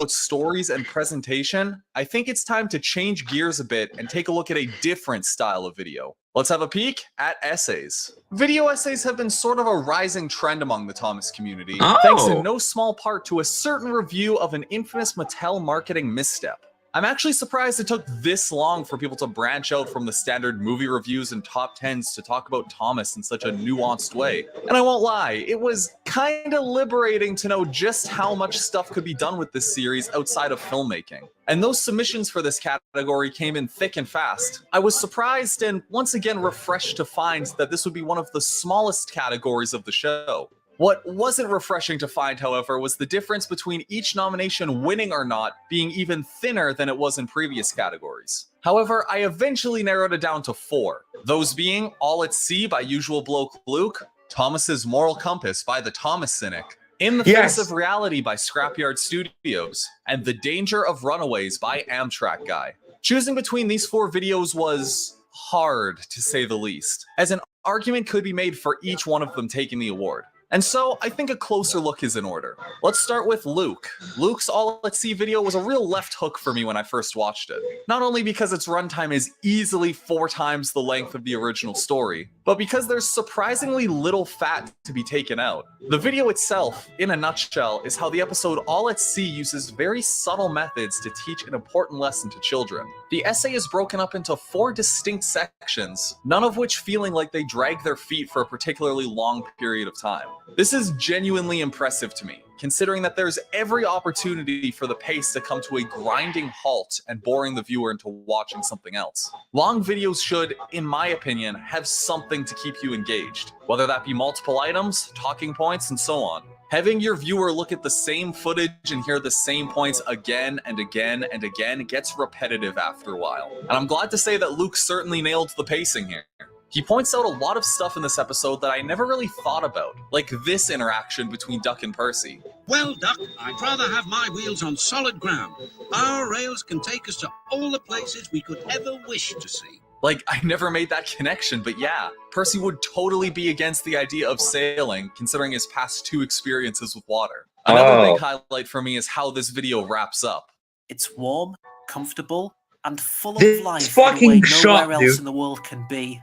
about stories and presentation, I think it's time to change gears a bit and take a look at a different style of video. Let's have a peek at essays. Video essays have been sort of a rising trend among the Thomas community, thanks in no small part to a certain review of an infamous Mattel marketing misstep. I'm actually surprised it took this long for people to branch out from the standard movie reviews and top 10s to talk about Thomas in such a nuanced way. And I won't lie, it was kinda liberating to know just how much stuff could be done with this series outside of filmmaking. And those submissions for this category came in thick and fast. I was surprised and once again refreshed to find that this would be one of the smallest categories of the show. What wasn't refreshing to find, however, was the difference between each nomination winning or not being even thinner than it was in previous categories. However, I eventually narrowed it down to 4, those being All at Sea by Usual Bloke Luke, Thomas's Moral Compass by the Thomas Cynic, In the Face of Reality by Scrapyard Studios, and The Danger of Runaways by Amtrak Guy. Choosing between these 4 videos was hard, to say the least, as an argument could be made for each one of them taking the award. And so, I think a closer look is in order. Let's start with Luke. Luke's All at Sea video was a real left hook for me when I first watched it. Not only because its runtime is easily 4 times the length of the original story, but because there's surprisingly little fat to be taken out. The video itself, in a nutshell, is how the episode All at Sea uses very subtle methods to teach an important lesson to children. The essay is broken up into 4 distinct sections, none of which feeling like they drag their feet for a particularly long period of time. This is genuinely impressive to me, considering that there's every opportunity for the pace to come to a grinding halt and boring the viewer into watching something else. Long videos should, in my opinion, have something to keep you engaged, whether that be multiple items, talking points, and so on. Having your viewer look at the same footage and hear the same points again and again and again gets repetitive after a while. And I'm glad to say that Luke certainly nailed the pacing here. He points out a lot of stuff in this episode that I never really thought about, like this interaction between Duck and Percy. Well, Duck, I'd rather have my wheels on solid ground. Our rails can take us to all the places we could ever wish to see. Like, I never made that connection, but yeah, Percy would totally be against the idea of sailing, considering his past 2 experiences with water. Another big highlight for me is how this video wraps up. It's warm, comfortable, and full of life in a way nowhere else in the world can be.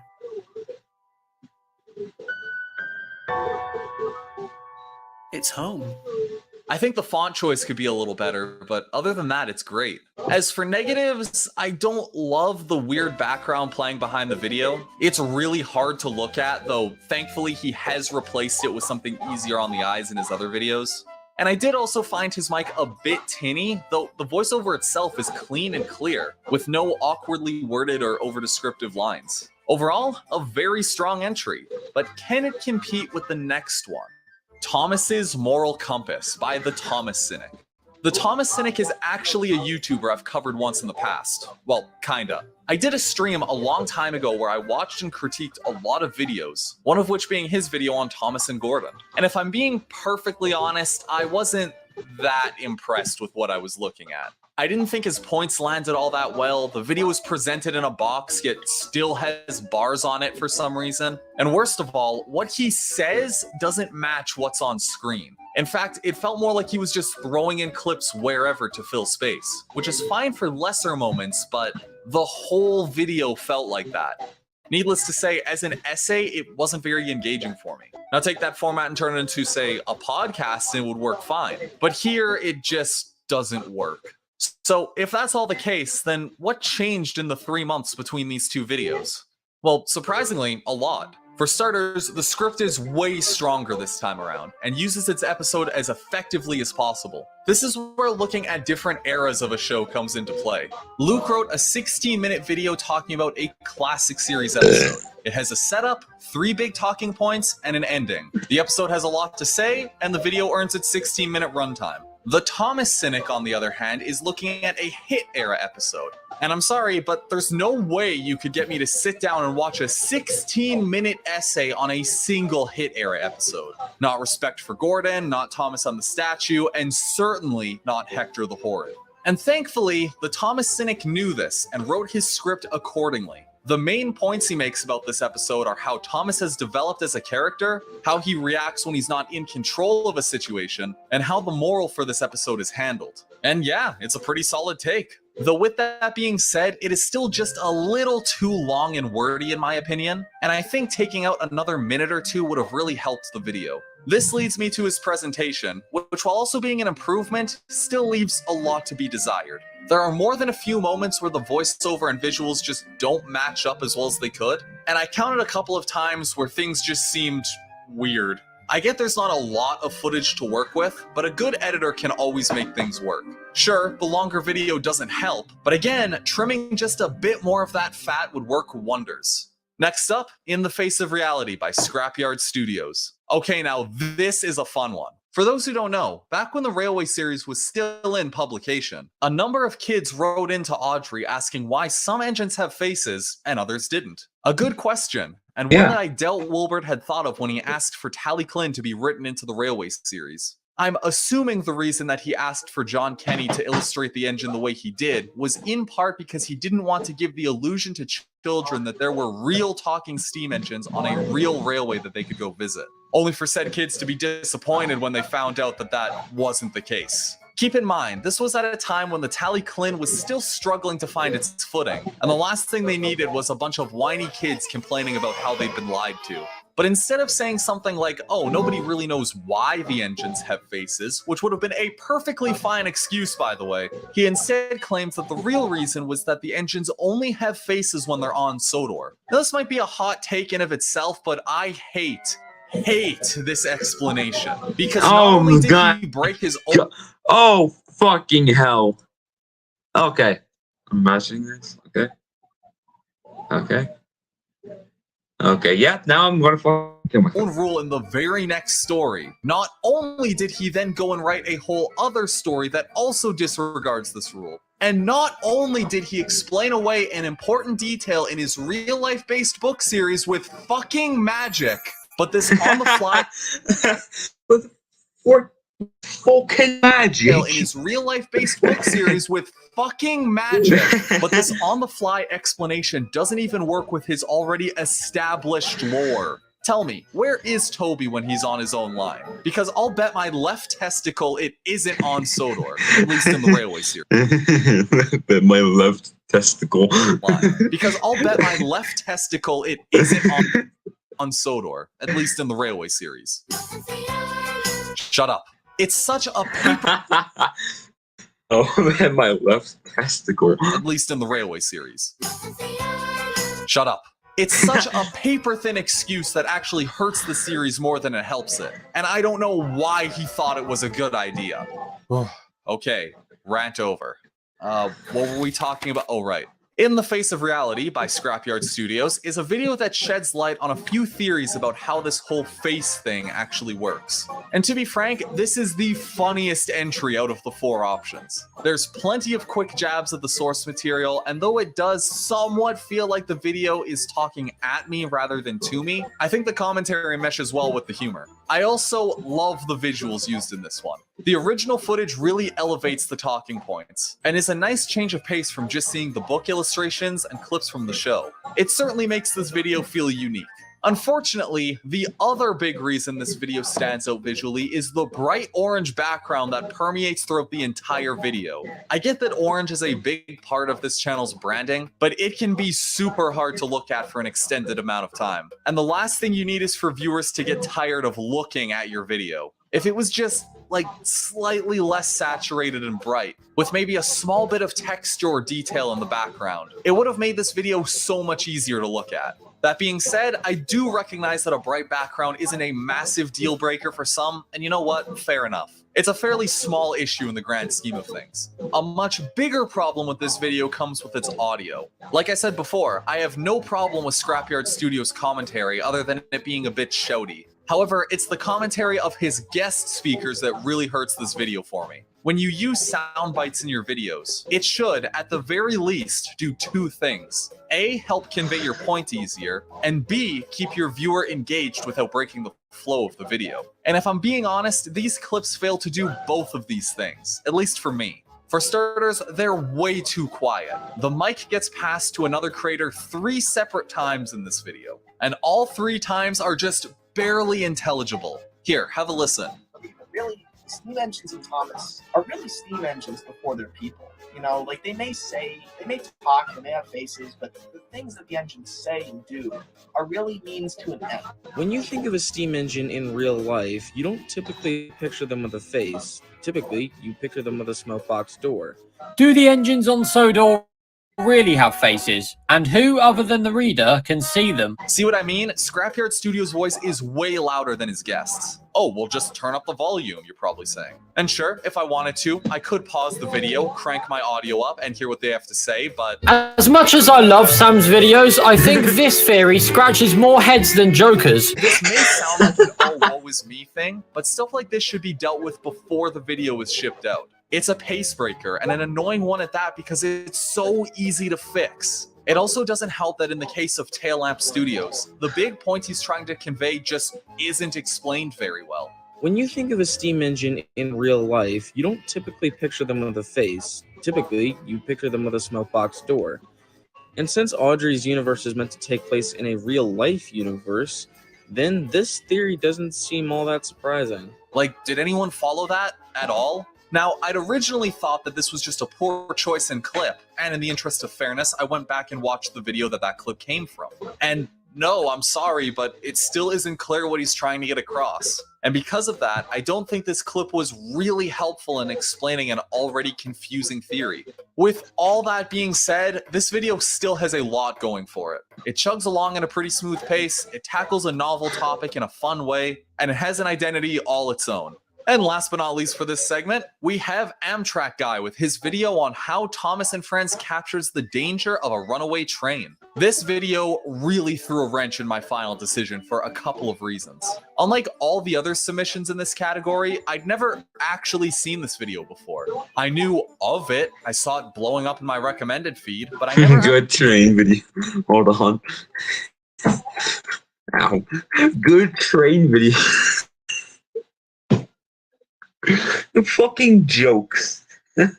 It's home. I think the font choice could be a little better, but other than that, it's great. As for negatives, I don't love the weird background playing behind the video. It's really hard to look at, though thankfully he has replaced it with something easier on the eyes in his other videos. And I did also find his mic a bit tinny, though the voiceover itself is clean and clear, with no awkwardly worded or over-descriptive lines. Overall, a very strong entry, but can it compete with the next one? Thomas's Moral Compass by the Thomas Cynic. The Thomas Cynic is actually a YouTuber I've covered once in the past. Well, kinda. I did a stream a long time ago where I watched and critiqued a lot of videos, one of which being his video on Thomas and Gordon. And if I'm being perfectly honest, I wasn't that impressed with what I was looking at. I didn't think his points landed all that well. The video was presented in a box, yet still has bars on it for some reason. And worst of all, what he says doesn't match what's on screen. In fact, it felt more like he was just throwing in clips wherever to fill space, which is fine for lesser moments, but the whole video felt like that. Needless to say, as an essay, it wasn't very engaging for me. Now take that format and turn it into, say, a podcast and it would work fine. But here, it just doesn't work. So if that's all the case, then what changed in the 3 months between these 2 videos? Well, surprisingly, a lot. For starters, the script is way stronger this time around, and uses its episode as effectively as possible. This is where looking at different eras of a show comes into play. Luke wrote a 16-minute video talking about a classic series episode. It has a setup, 3 big talking points, and an ending. The episode has a lot to say, and the video earns its 16-minute runtime. The Thomas Cynic, on the other hand, is looking at a hit era episode. And I'm sorry, but there's no way you could get me to sit down and watch a 16-minute essay on a single hit era episode. Not Respect for Gordon, not Thomas on the Statue, and certainly not Hector the Horrid. And thankfully, the Thomas Cynic knew this and wrote his script accordingly. The main points he makes about this episode are how Thomas has developed as a character, how he reacts when he's not in control of a situation, and how the moral for this episode is handled. And yeah, it's a pretty solid take. Though with that being said, it is still just a little too long and wordy in my opinion, and I think taking out another minute or 2 would have really helped the video. This leads me to his presentation, which while also being an improvement, still leaves a lot to be desired. There are more than a few moments where the voiceover and visuals just don't match up as well as they could, and I counted a couple of times where things just seemed weird. I get there's not a lot of footage to work with, but a good editor can always make things work. Sure, the longer video doesn't help, but again, trimming just a bit more of that fat would work wonders. Next up, In the Face of Reality by Scrapyard Studios. Okay, now this is a fun one. For those who don't know, back when the Railway series was still in publication, a number of kids wrote into Audrey asking why some engines have faces and others didn't. A good question, and one that I doubt Wilbert had thought of when he asked for Tally Klin to be written into the Railway series. I'm assuming the reason that he asked for John Kenny to illustrate the engine the way he did was in part because he didn't want to give the illusion to children that there were real talking steam engines on a real railway that they could go visit. Only for said kids to be disappointed when they found out that that wasn't the case. Keep in mind, this was at a time when the Tally Klin was still struggling to find its footing, and the last thing they needed was a bunch of whiny kids complaining about how they'd been lied to. But instead of saying something like, oh, nobody really knows why the engines have faces, which would have been a perfectly fine excuse, by the way, he instead claims that the real reason was that the engines only have faces when they're on Sodor. Now, this might be a hot take in of itself, but I hate this explanation. Because not only did he break his own... Oh, fucking hell. Okay. I'm imagining this. Okay, yeah, now I'm gonna fucking with own rule in the very next story. Not only did he then go and write a whole other story that also disregards this rule, and not only did he explain away an important detail in his real-life based book series with fucking magic, but this on-the-fly... with fucking magic. In his real-life based book series with fucking magic, but this on-the-fly explanation doesn't even work with his already established lore. Tell me, where is Toby when he's on his own line? Because I'll bet my left testicle it isn't on Sodor, at least in the Railway series. Bet my left testicle. Because I'll bet my left testicle it isn't on Sodor, at least in the Railway series. Shut up. It's such a paper... Oh man, my left testicle. At least in the Railway series. Shut up. It's such a paper-thin excuse that actually hurts the series more than it helps it. And I don't know why he thought it was a good idea. Okay, rant over. What were we talking about? Oh, right. In the Face of Reality by Scrapyard Studios is a video that sheds light on a few theories about how this whole face thing actually works. And to be frank, this is the funniest entry out of the 4 options. There's plenty of quick jabs at the source material, and though it does somewhat feel like the video is talking at me rather than to me, I think the commentary meshes well with the humor. I also love the visuals used in this one. The original footage really elevates the talking points, and is a nice change of pace from just seeing the book illustrations and clips from the show. It certainly makes this video feel unique. Unfortunately, the other big reason this video stands out visually is the bright orange background that permeates throughout the entire video. I get that orange is a big part of this channel's branding, but it can be super hard to look at for an extended amount of time. And the last thing you need is for viewers to get tired of looking at your video. If it was just, like, slightly less saturated and bright, with maybe a small bit of texture or detail in the background, it would have made this video so much easier to look at. That being said, I do recognize that a bright background isn't a massive deal breaker for some, and you know what? Fair enough. It's a fairly small issue in the grand scheme of things. A much bigger problem with this video comes with its audio. Like I said before, I have no problem with Scrapyard Studios' commentary other than it being a bit shouty. However, it's the commentary of his guest speakers that really hurts this video for me. When you use sound bites in your videos, it should, at the very least, do 2 things. A, help convey your point easier, and B, keep your viewer engaged without breaking the flow of the video. And if I'm being honest, these clips fail to do both of these things, at least for me. For starters, they're way too quiet. The mic gets passed to another creator 3 separate times in this video, and all 3 times are just barely intelligible. Here, have a listen. Really, steam engines and Thomas are really steam engines before they're people. You know, like they may talk, they may have faces, but the things that the engines say and do are really means to an end. When you think of a steam engine in real life, you don't typically picture them with a face. Typically, you picture them with a smoke box door. Do the engines on Sodor really have faces, and who other than the reader can see them? See what I mean? Scrapyard Studio's voice is way louder than his guests. Oh, well, just turn up the volume, you're probably saying. And sure, if I wanted to, I could pause the video, crank my audio up, and hear what they have to say, but... As much as I love Sam's videos, I think this theory scratches more heads than Joker's. This may sound like an oh, woe is me thing, but stuff like this should be dealt with before the video is shipped out. It's a pace breaker, and an annoying one at that because it's so easy to fix. It also doesn't help that in the case of Tail Lamp Studios, the big point he's trying to convey just isn't explained very well. When you think of a steam engine in real life, you don't typically picture them with a face. Typically, you picture them with a smoke box door. And since Audrey's universe is meant to take place in a real-life universe, then this theory doesn't seem all that surprising. Like, did anyone follow that at all? Now, I'd originally thought that this was just a poor choice in clip, and in the interest of fairness, I went back and watched the video that clip came from. And no, I'm sorry, but it still isn't clear what he's trying to get across. And because of that, I don't think this clip was really helpful in explaining an already confusing theory. With all that being said, this video still has a lot going for it. It chugs along at a pretty smooth pace, it tackles a novel topic in a fun way, and it has an identity all its own. And last but not least for this segment, we have Amtrak Guy with his video on how Thomas and Friends captures the danger of a runaway train. This video really threw a wrench in my final decision for a couple of reasons. Unlike all the other submissions in this category, I'd never actually seen this video before. I knew of it, I saw it blowing up in my recommended feed, but I never... Good train video. Hold on. Ow. Good train video. The fucking jokes. There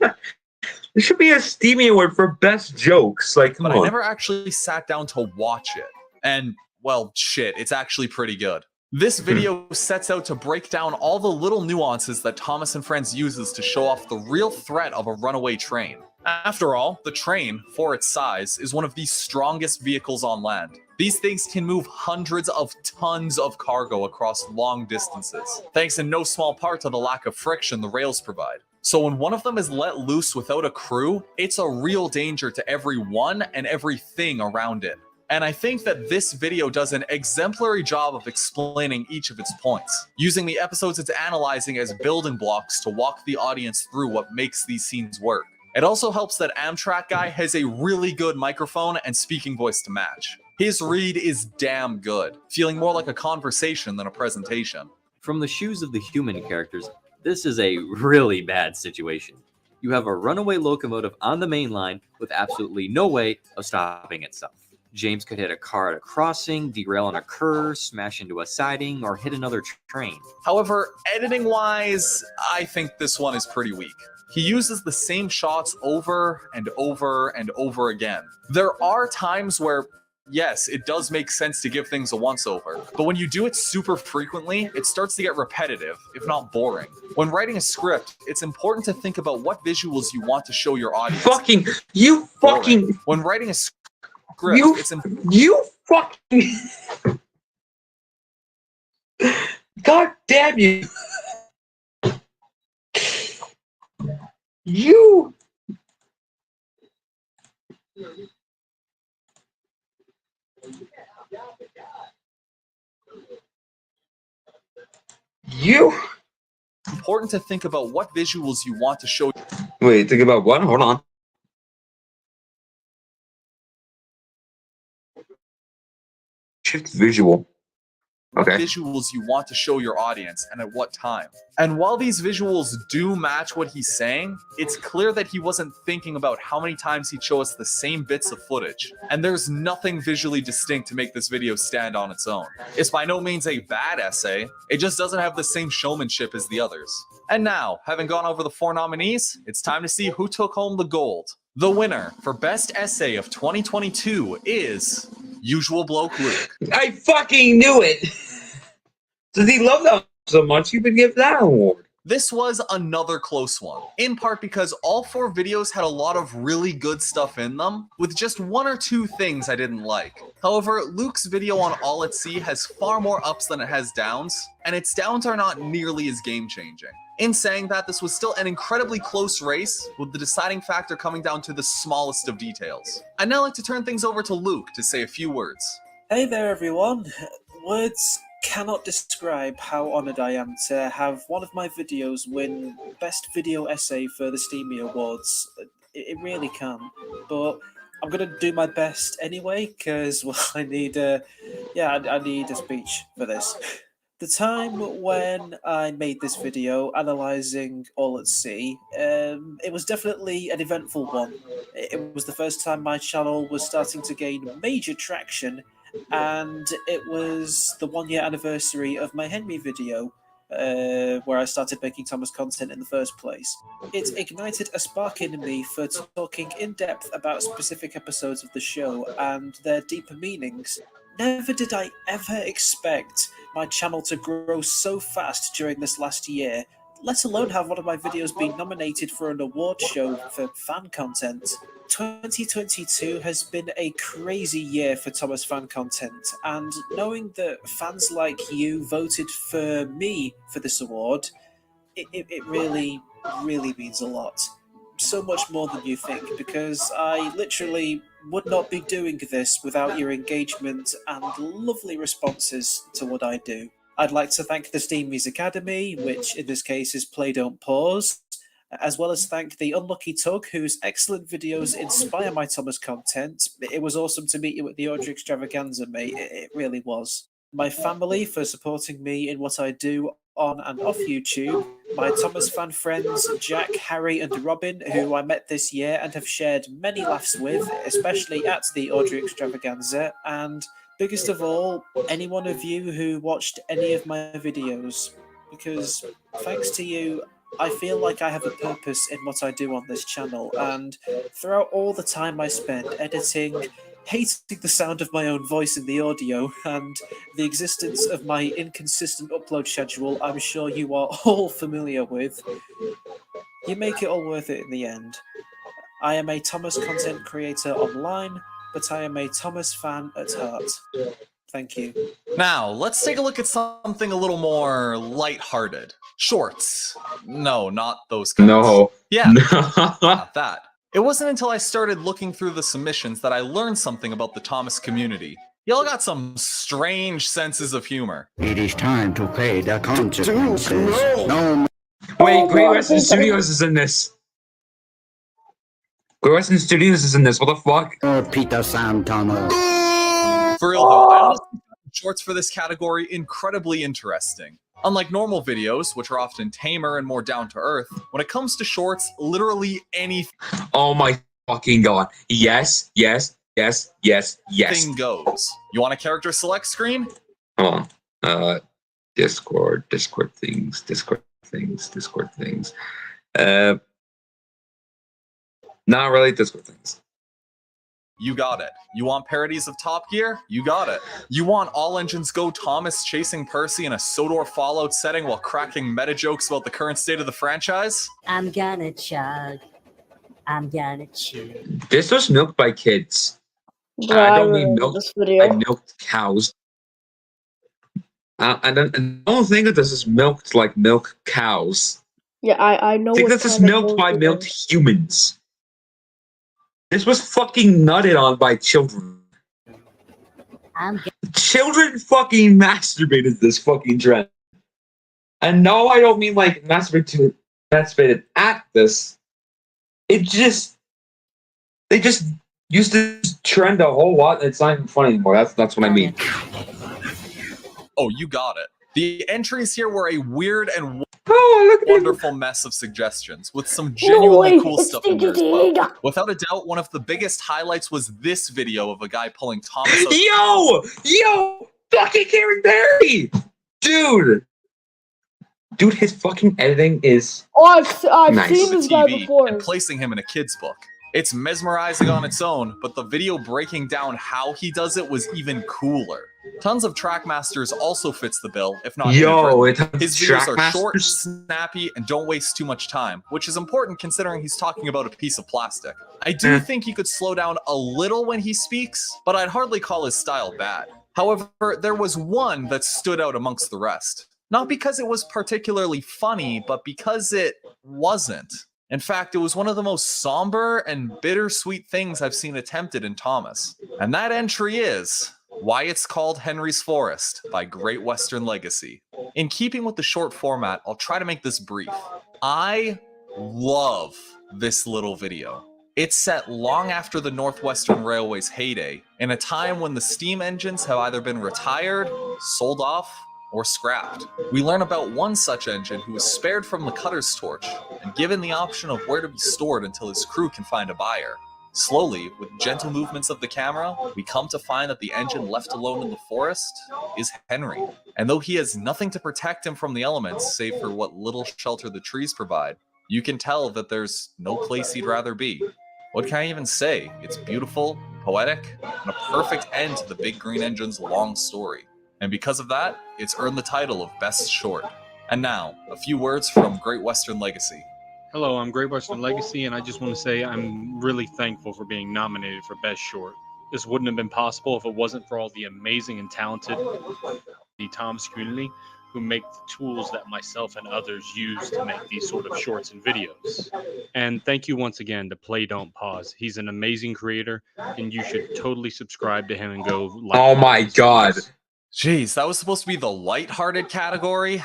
should be a Steamy Award for best jokes. Like, come but on. I never actually sat down to watch it. And, well, shit, it's actually pretty good. This video sets out to break down all the little nuances that Thomas and Friends uses to show off the real threat of a runaway train. After all, the train, for its size, is one of the strongest vehicles on land. These things can move hundreds of tons of cargo across long distances, thanks in no small part to the lack of friction the rails provide. So when one of them is let loose without a crew, it's a real danger to everyone and everything around it. And I think that this video does an exemplary job of explaining each of its points, using the episodes it's analyzing as building blocks to walk the audience through what makes these scenes work. It also helps that Amtrak Guy has a really good microphone and speaking voice to match. His read is damn good, feeling more like a conversation than a presentation. From the shoes of the human characters, this is a really bad situation. You have a runaway locomotive on the main line with absolutely no way of stopping itself. James could hit a car at a crossing, derail on a curve, smash into a siding, or hit another train. However, editing-wise, I think this one is pretty weak. He uses the same shots over and over and over again. There are times where, yes, it does make sense to give things a once-over, but when you do it super frequently, it starts to get repetitive, if not boring. When writing a script, it's important to think about what visuals you want to show your audience. When writing a script, you fucking... God damn you. You... Important to think about what visuals you want to show. Wait, think about what? Hold on. Shift visual. What Okay. visuals you want to show your audience and at what time. And while these visuals do match what he's saying, it's clear that he wasn't thinking about how many times he'd show us the same bits of footage. And there's nothing visually distinct to make this video stand on its own. It's by no means a bad essay, it just doesn't have the same showmanship as the others. And now, having gone over the 4 nominees, it's time to see who took home the gold. The winner for Best Essay of 2022 is Usual Bloke Luke. I fucking knew it! Does he love that so much you would give that award? This was another close one, in part because all 4 videos had a lot of really good stuff in them, with just 1 or 2 things I didn't like. However, Luke's video on All at Sea has far more ups than it has downs, and its downs are not nearly as game-changing. In saying that, this was still an incredibly close race, with the deciding factor coming down to the smallest of details. I'd now like to turn things over to Luke to say a few words. Hey there, everyone. Words cannot describe how honoured I am to have one of my videos win Best Video Essay for the Steamy Awards. It really can. But I'm going to do my best anyway, because, well, I need a speech for this. The time when I made this video analysing All at Sea, it was definitely an eventful one. It was the first time my channel was starting to gain major traction, and it was the 1 year anniversary of my Henry video, where I started making Thomas content in the first place. It ignited a spark in me for talking in depth about specific episodes of the show and their deeper meanings. Never did I ever expect my channel to grow so fast during this last year, let alone have one of my videos be nominated for an award show for fan content. 2022 has been a crazy year for Thomas fan content, and knowing that fans like you voted for me for this award, it really, really means a lot. So much more than you think, because I literally would not be doing this without your engagement and lovely responses to what I do. I'd like to thank the Steamies Academy, which in this case is Play Don't Pause, as well as thank the Unlucky Tug, whose excellent videos inspire my Thomas content. It was awesome to meet you at the Audrey Extravaganza, mate. It really was. My family for supporting me in what I do on and off YouTube, my Thomas fan friends Jack, Harry and Robin, who I met this year and have shared many laughs with, especially at the Audrey Extravaganza, and biggest of all, any one of you who watched any of my videos, because thanks to you, I feel like I have a purpose in what I do on this channel, and throughout all the time I spent editing, hating the sound of my own voice in the audio, and the existence of my inconsistent upload schedule I'm sure you are all familiar with, you make it all worth it in the end. I am a Thomas content creator online, but I am a Thomas fan at heart. Thank you. Now, let's take a look at something a little more lighthearted. Shorts. No, not those kinds. No. Yeah, not that. It wasn't until I started looking through the submissions that I learned something about the Thomas community. Y'all got some strange senses of humor. It is time to pay the consequences. No. Wait, Great Western Studios is in this. Great Western Studios is in this. What the fuck? Oh, Peter Santana. For real though, I honestly find shorts for this category incredibly interesting. Unlike normal videos, which are often tamer and more down-to-earth, when it comes to shorts, literally anything Oh my fucking god. Yes, yes, yes, yes, yes. goes. You want a character select screen? Hold on. Discord things. Not really Discord things. You got it. You want parodies of Top Gear? You got it. You want All Engines Go Thomas chasing Percy in a Sodor Fallout setting while cracking meta jokes about the current state of the franchise? I'm gonna chug. I'm gonna chew. This was milked by kids. Bro, I don't I mean remember milk. this video. I milked cows. I don't think that this is milked like milk cows. Yeah, I know. I think what this is kind of milked by milk it milked is. humans. This was fucking nutted on by children. Children fucking masturbated this fucking trend. And no, I don't mean like masturbated at this. They just used this trend a whole lot, and it's not even funny anymore. That's what I mean. Oh, you got it. The entries here were a weird and wonderful mess of suggestions, with some genuinely cool stuff in there as well. Without a doubt, one of the biggest highlights was this video of a guy pulling Thomas out. Yo! Fucking Karen Barry! Dude, his fucking editing is I've nice. seen this guy TV before. and placing him in a kid's book. It's mesmerizing on its own, but the video breaking down how he does it was even cooler. Tons of Trackmasters also fits the bill, if not inadvertent. His videos are short, snappy, and don't waste too much time, which is important considering he's talking about a piece of plastic. I do think he could slow down a little when he speaks, but I'd hardly call his style bad. However, there was one that stood out amongst the rest. Not because it was particularly funny, but because it wasn't. In fact, it was one of the most somber and bittersweet things I've seen attempted in Thomas. And that entry is Why It's Called Henry's Forest by Great Western Legacy. In keeping with the short format, I'll try to make this brief. I love this little video. It's set long after the Northwestern Railway's heyday, in a time when the steam engines have either been retired, sold off, or scrapped. We learn about one such engine who was spared from the cutter's torch and given the option of where to be stored until his crew can find a buyer. Slowly, with gentle movements of the camera, we come to find that the engine left alone in the forest is Henry. And though he has nothing to protect him from the elements save for what little shelter the trees provide, you can tell that there's no place he'd rather be. What can I even say? It's beautiful, poetic, and a perfect end to the Big Green Engine's long story. And because of that, it's earned the title of Best Short. And now, a few words from Great Western Legacy. Hello, I'm Great Western Legacy, and I just want to say I'm really thankful for being nominated for Best Short. This wouldn't have been possible if it wasn't for all the amazing and talented the Thomas community who make the tools that myself and others use to make these sort of shorts and videos. And thank you once again to Play Don't Pause. He's an amazing creator, and you should totally subscribe to him and go like. Oh my god. Jeez, that was supposed to be the lighthearted category?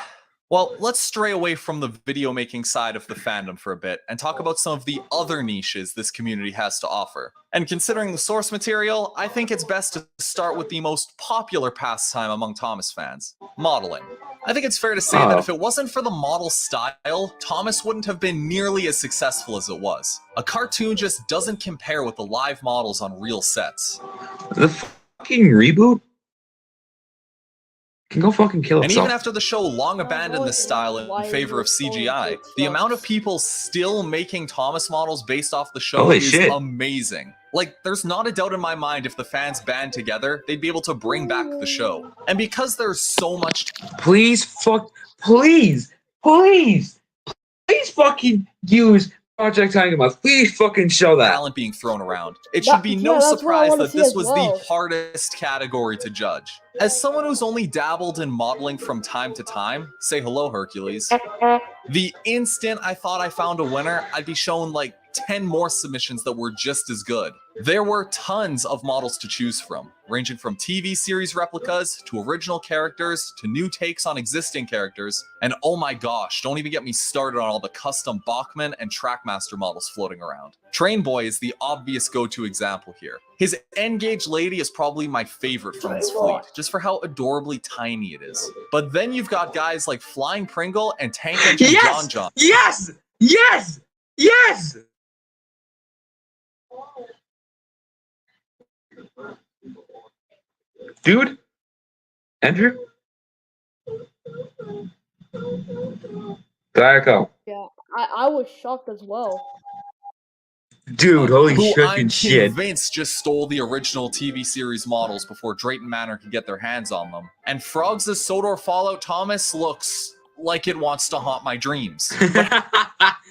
Well, let's stray away from the video making side of the fandom for a bit and talk about some of the other niches this community has to offer. And considering the source material, I think it's best to start with the most popular pastime among Thomas fans, modeling. I think it's fair to say that if it wasn't for the model style, Thomas wouldn't have been nearly as successful as it was. A cartoon just doesn't compare with the live models on real sets. The fucking reboot? Can go fucking kill And itself. even after the show long abandoned this style in favor of CGI, the amount of people still making Thomas models based off the show Holy is shit. amazing. Like, there's not a doubt in my mind if the fans band together, they'd be able to bring back the show. And because there's so much... Please please fucking use Project Tiger Moth. Please fucking show that. Talent being thrown around. It should be no surprise that this was the hardest category to judge. As someone who's only dabbled in modeling from time to time, say hello, Hercules. The instant I thought I found a winner, I'd be shown like 10 more submissions that were just as good. There were tons of models to choose from, ranging from TV series replicas to original characters to new takes on existing characters, and oh my gosh, don't even get me started on all the custom Bachmann and Trackmaster models floating around. Train Boy is the obvious go-to example here. His N-Gauge Lady is probably my favorite from his fleet, just for how adorably tiny it is. But then you've got guys like Flying Pringle and Tank Engine John John. Yes! Yes! Yes! Dude? Andrew? Diaco. Yeah, I was shocked as well. Dude, holy Who fucking I'm shit. convinced just stole the original TV series models before Drayton Manor could get their hands on them. And Frogs' Sodor Fallout Thomas looks like it wants to haunt my dreams. But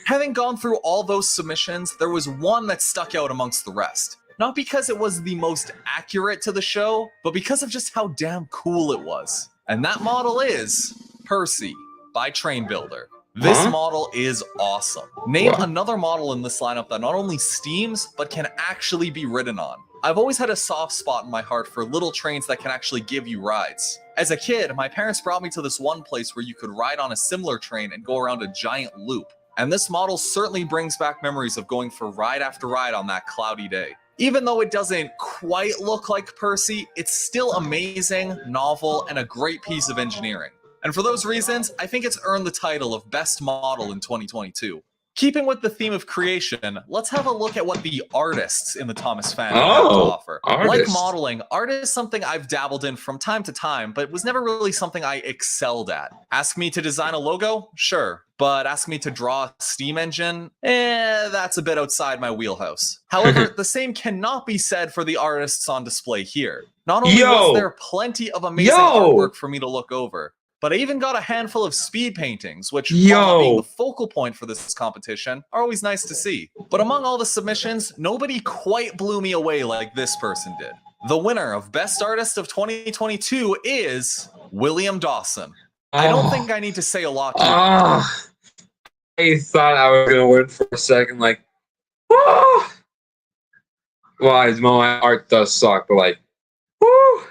having gone through all those submissions, there was one that stuck out amongst the rest. Not because it was the most accurate to the show, but because of just how damn cool it was. And that model is Percy by Train Builder. This model is awesome. Name another model in this lineup that not only steams, but can actually be ridden on. I've always had a soft spot in my heart for little trains that can actually give you rides. As a kid, my parents brought me to this one place where you could ride on a similar train and go around a giant loop. And this model certainly brings back memories of going for ride after ride on that cloudy day. Even though it doesn't quite look like Percy, it's still amazing, novel, and a great piece of engineering. And for those reasons, I think it's earned the title of Best Model in 2022. Keeping with the theme of creation, let's have a look at what the artists in the Thomas fandom have to offer. Like artists. modeling, art is something I've dabbled in from time to time, but was never really something I excelled at. Ask me to design a logo? Sure. But ask me to draw a steam engine? That's a bit outside my wheelhouse. However, the same cannot be said for the artists on display here. Not only was there plenty of amazing artwork for me to look over, but I even got a handful of speed paintings, which, while not being the focal point for this competition, are always nice to see. But among all the submissions, nobody quite blew me away like this person did. The winner of Best Artist of 2022 is William Dawson. I don't think I need to say a lot to I thought I was gonna win for a second, like, oh! Well, my art does suck, but like, woo!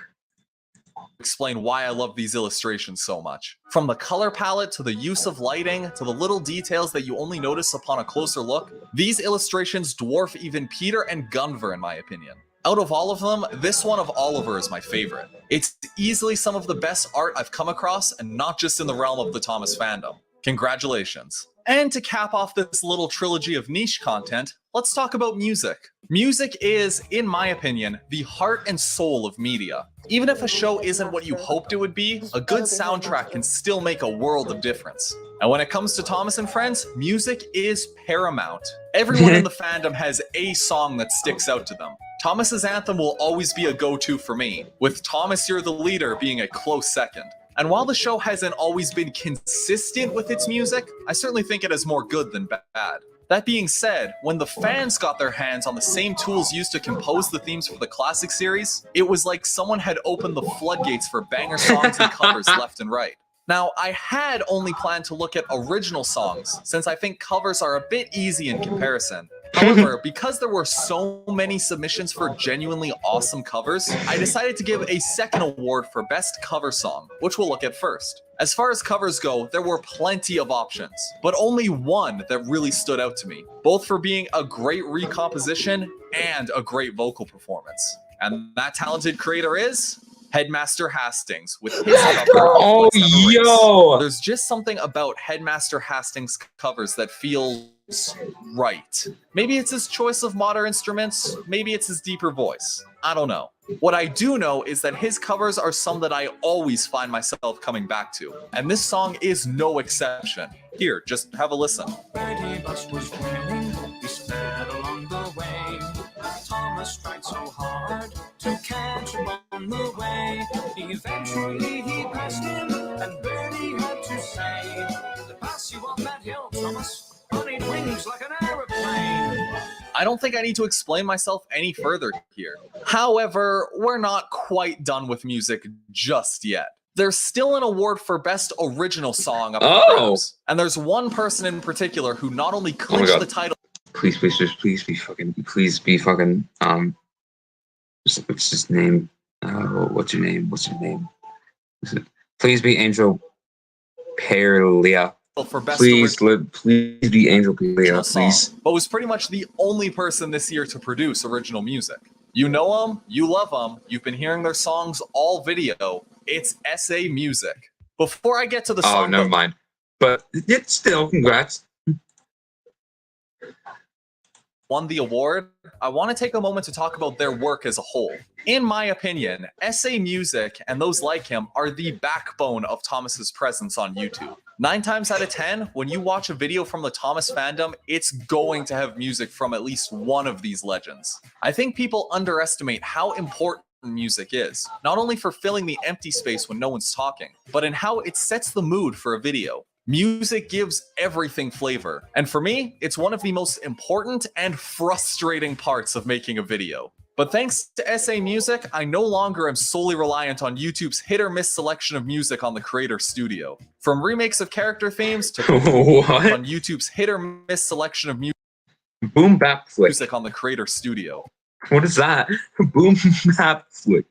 Explain why I love these illustrations so much. From the color palette to the use of lighting to the little details that you only notice upon a closer look, these illustrations dwarf even Peter and Gunvor in my opinion. Out of all of them, this one of Oliver is my favorite. It's easily some of the best art I've come across, and not just in the realm of the Thomas fandom. Congratulations. And to cap off this little trilogy of niche content, let's talk about music. Music is, in my opinion, the heart and soul of media. Even if a show isn't what you hoped it would be, a good soundtrack can still make a world of difference. And when it comes to Thomas and Friends, music is paramount. Everyone in the fandom has a song that sticks out to them. Thomas's anthem will always be a go-to for me, with Thomas You're the Leader being a close second. And while the show hasn't always been consistent with its music, I certainly think it is more good than bad. That being said, when the fans got their hands on the same tools used to compose the themes for the classic series, it was like someone had opened the floodgates for banger songs and covers left and right. Now, I had only planned to look at original songs, since I think covers are a bit easy in comparison. However, because there were so many submissions for genuinely awesome covers, I decided to give a second award for Best Cover Song, which we'll look at first. As far as covers go, there were plenty of options, but only one that really stood out to me, both for being a great recomposition and a great vocal performance. And that talented creator is Headmaster Hastings with his cover. Oh, yo! There's just something about Headmaster Hastings' covers that feels right. Maybe it's his choice of modern instruments, maybe it's his deeper voice. I don't know. What I do know is that his covers are some that I always find myself coming back to, and this song is no exception. Here, just have a listen. Thomas tried so hard to catch him on the way. Eventually he passed him, and Bertie had to say, to pass you on that hill, Thomas, I need wings like an aeroplane. I don't think I need to explain myself any further here. However, we're not quite done with music just yet. There's still an award for Best Original Song up for grabs, and there's one person in particular who not only clinched the title. Please be fucking, what's his name? What's your name? Please be Angel Perlia. For Best please be Angel Perlia, please. But was pretty much the only person this year to produce original music. You know them, you love them, you've been hearing their songs all video. It's SA Music. Before I get to the song, never mind. But it's still, congrats. Won the award, I want to take a moment to talk about their work as a whole. In my opinion, SA Music and those like him are the backbone of Thomas's presence on YouTube. 9 times out of 10, when you watch a video from the Thomas fandom, it's going to have music from at least one of these legends. I think people underestimate how important music is, not only for filling the empty space when no one's talking, but in how it sets the mood for a video. Music gives everything flavor, and for me, it's one of the most important and frustrating parts of making a video. But thanks to SA Music, I no longer am solely reliant on YouTube's hit-or-miss selection of music on the Creator Studio. From remakes of character themes to on YouTube's hit-or-miss selection of Boom Bap Flick music on the Creator Studio. What is that? Boom Bap Flick.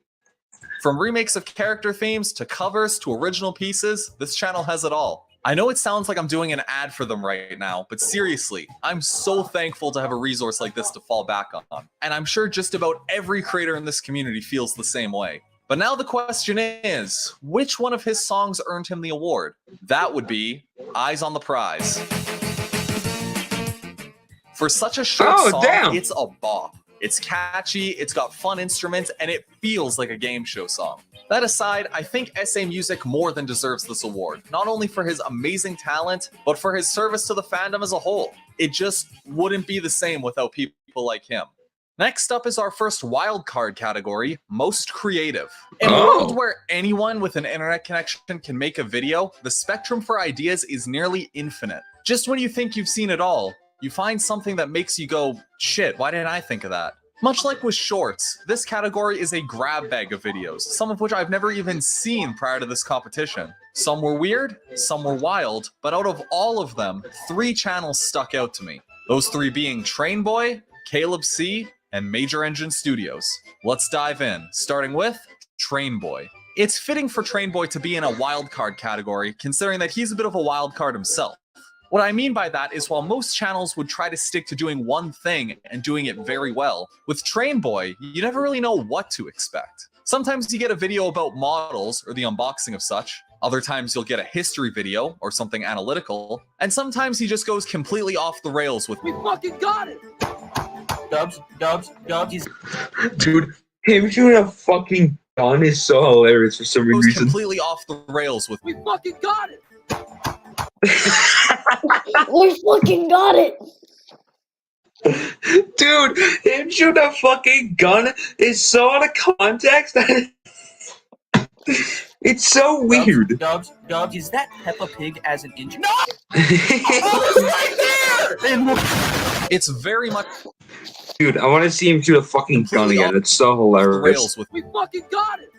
From remakes of character themes to covers to original pieces, this channel has it all. I know it sounds like I'm doing an ad for them right now, but seriously, I'm so thankful to have a resource like this to fall back on. And I'm sure just about every creator in this community feels the same way. But now the question is, which one of his songs earned him the award? That would be Eyes on the Prize. For such a short song, it's a bop. It's catchy, it's got fun instruments, and it feels like a game show song. That aside, I think SA Music more than deserves this award, not only for his amazing talent, but for his service to the fandom as a whole. It just wouldn't be the same without people like him. Next up is our first wildcard category, Most Creative. In a world where anyone with an internet connection can make a video, the spectrum for ideas is nearly infinite. Just when you think you've seen it all, you find something that makes you go, shit, why didn't I think of that? Much like with shorts, this category is a grab bag of videos, some of which I've never even seen prior to this competition. Some were weird, some were wild, but out of all of them, 3 channels stuck out to me. Those 3 being Trainboy, Caleb C, and Major Engine Studios. Let's dive in, starting with Trainboy. It's fitting for Trainboy to be in a wildcard category, considering that he's a bit of a wildcard himself. What I mean by that is while most channels would try to stick to doing one thing and doing it very well, with Trainboy, you never really know what to expect. Sometimes you get a video about models or the unboxing of such, other times you'll get a history video or something analytical, and sometimes he just goes completely off the rails with, "We fucking got it!" Dubs. Dude, him shooting a fucking gun is so hilarious for some Goes reason. completely off the rails with, "We fucking got it!" We fucking got it! Dude, him shooting a fucking gun is so out of context that it's so weird. Dubs, is that Peppa Pig as an engine? No! It's very much Dude, I want to see him shoot a fucking gun again. It's so hilarious. rails with, "We fucking got it!"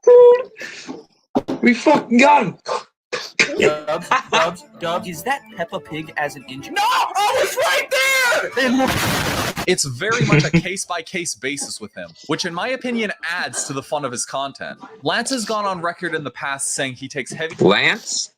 Dude, we fucking got him. Dubs, is that Peppa Pig as an engine? No! Oh, it's right there! It's very much a case-by-case basis with him, which in my opinion adds to the fun of his content. Lance has gone on record in the past saying he takes heavy... Lance?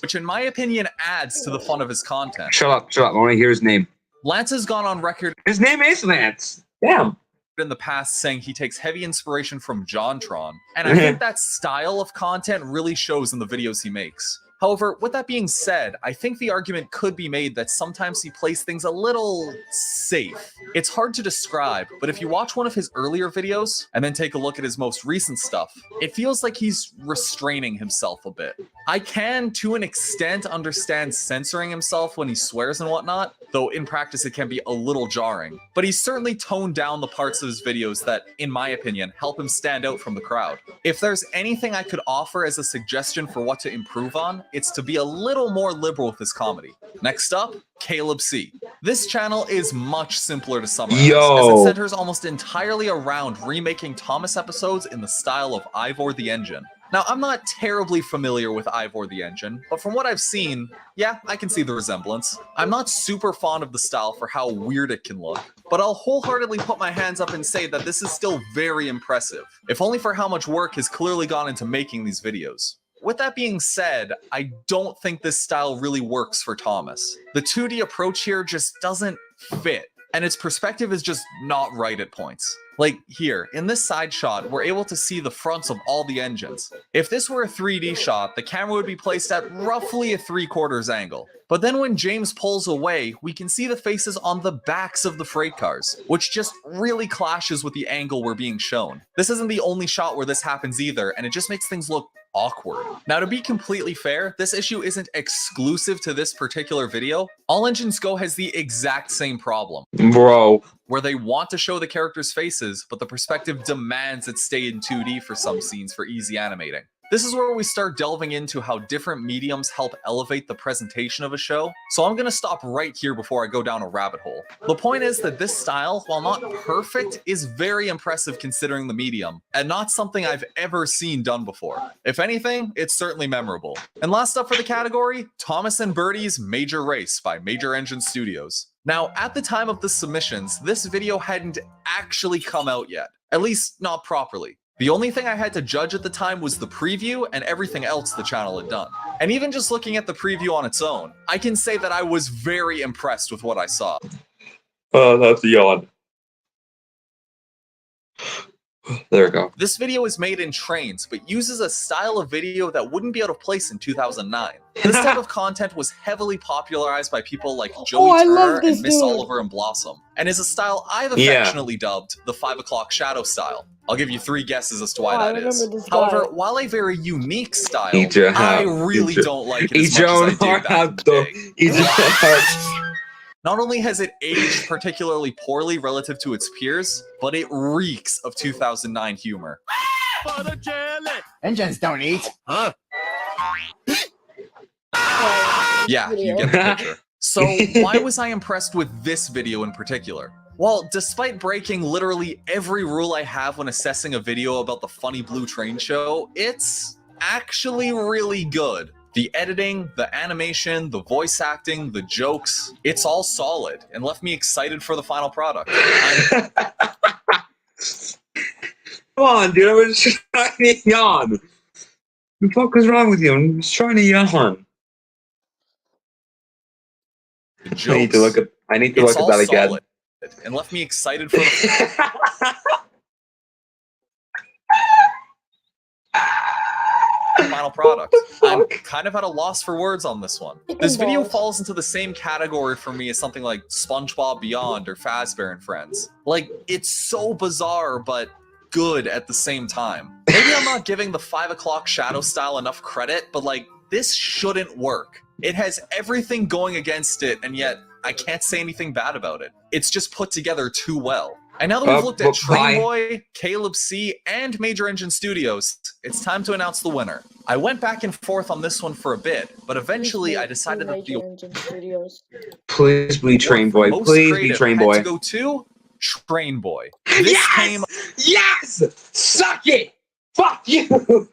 Which in my opinion adds to the fun of his content. Shut up. I want to hear his name. Lance has gone on record... His name is Lance. Damn. In the past saying he takes heavy inspiration from JonTron, and I think that style of content really shows in the videos he makes. However, with that being said, I think the argument could be made that sometimes he plays things a little safe. It's hard to describe, but if you watch one of his earlier videos and then take a look at his most recent stuff, it feels like he's restraining himself a bit. I can, to an extent, understand censoring himself when he swears and whatnot, though in practice it can be a little jarring. But he's certainly toned down the parts of his videos that, in my opinion, help him stand out from the crowd. If there's anything I could offer as a suggestion for what to improve on, it's to be a little more liberal with his comedy. Next up, Caleb C. This channel is much simpler to summarize, as it centers almost entirely around remaking Thomas episodes in the style of Ivor the Engine. Now, I'm not terribly familiar with Ivor the Engine, but from what I've seen, yeah, I can see the resemblance. I'm not super fond of the style for how weird it can look, but I'll wholeheartedly put my hands up and say that this is still very impressive, if only for how much work has clearly gone into making these videos. With that being said, I don't think this style really works for Thomas. The 2D approach here just doesn't fit, and its perspective is just not right at points. Like here, in this side shot, we're able to see the fronts of all the engines. If this were a 3D shot, the camera would be placed at roughly a 3/4 angle. But then when James pulls away, we can see the faces on the backs of the freight cars, which just really clashes with the angle we're being shown. This isn't the only shot where this happens either, and it just makes things look awkward. Now, to be completely fair, this issue isn't exclusive to this particular video. All Engines Go has the exact same problem. Bro. Where they want to show the characters' faces, but the perspective demands it stay in 2D for some scenes for easy animating. This is where we start delving into how different mediums help elevate the presentation of a show, so I'm gonna stop right here before I go down a rabbit hole. The point is that this style, while not perfect, is very impressive considering the medium, and not something I've ever seen done before. If anything, it's certainly memorable. And last up for the category, Thomas and Birdie's Major Race by Major Engine Studios. Now, at the time of the submissions, this video hadn't actually come out yet, at least not properly. The only thing I had to judge at the time was the preview and everything else the channel had done. And even just looking at the preview on its own, I can say that I was very impressed with what I saw. Oh, that's a yawn. There we go. This video is made in trains, but uses a style of video that wouldn't be out of place in 2009. This type of content was heavily popularized by people like Joey Turner and Miss Oliver and Blossom, and is a style I've affectionately dubbed the 5 o'clock shadow style. I'll give you 3 guesses as to why that is. However, while a very unique style, I really don't like it as much as I did back in the day. Not only has it aged particularly poorly relative to its peers, but it reeks of 2009 humor. Engines don't eat. Huh? Yeah, you get the picture. So why was I impressed with this video in particular? Well, despite breaking literally every rule I have when assessing a video about the Funny Blue Train show, it's actually really good. The editing, the animation, the voice acting, the jokes, it's all solid and left me excited for the final product. Come on, dude, I was just trying to yawn. What the fuck was wrong with you? I was trying to yawn. I need to look at that again. Solid and left me excited for the final product. I'm kind of at a loss for words on this one. This video falls into the same category for me as something like SpongeBob Beyond or Fazbear and Friends. Like, it's so bizarre, but good at the same time. Maybe I'm not giving the 5 o'clock shadow style enough credit, but like, this shouldn't work. It has everything going against it, and yet I can't say anything bad about it. It's just put together too well. And now that we've looked at Trainboy, Caleb C, and Major Engine Studios, it's time to announce the winner. I went back and forth on this one for a bit, but eventually I decided that the Please be Trainboy. most Please be creative had to Trainboy. go to Trainboy. Yes! Yes! Suck it! Fuck you!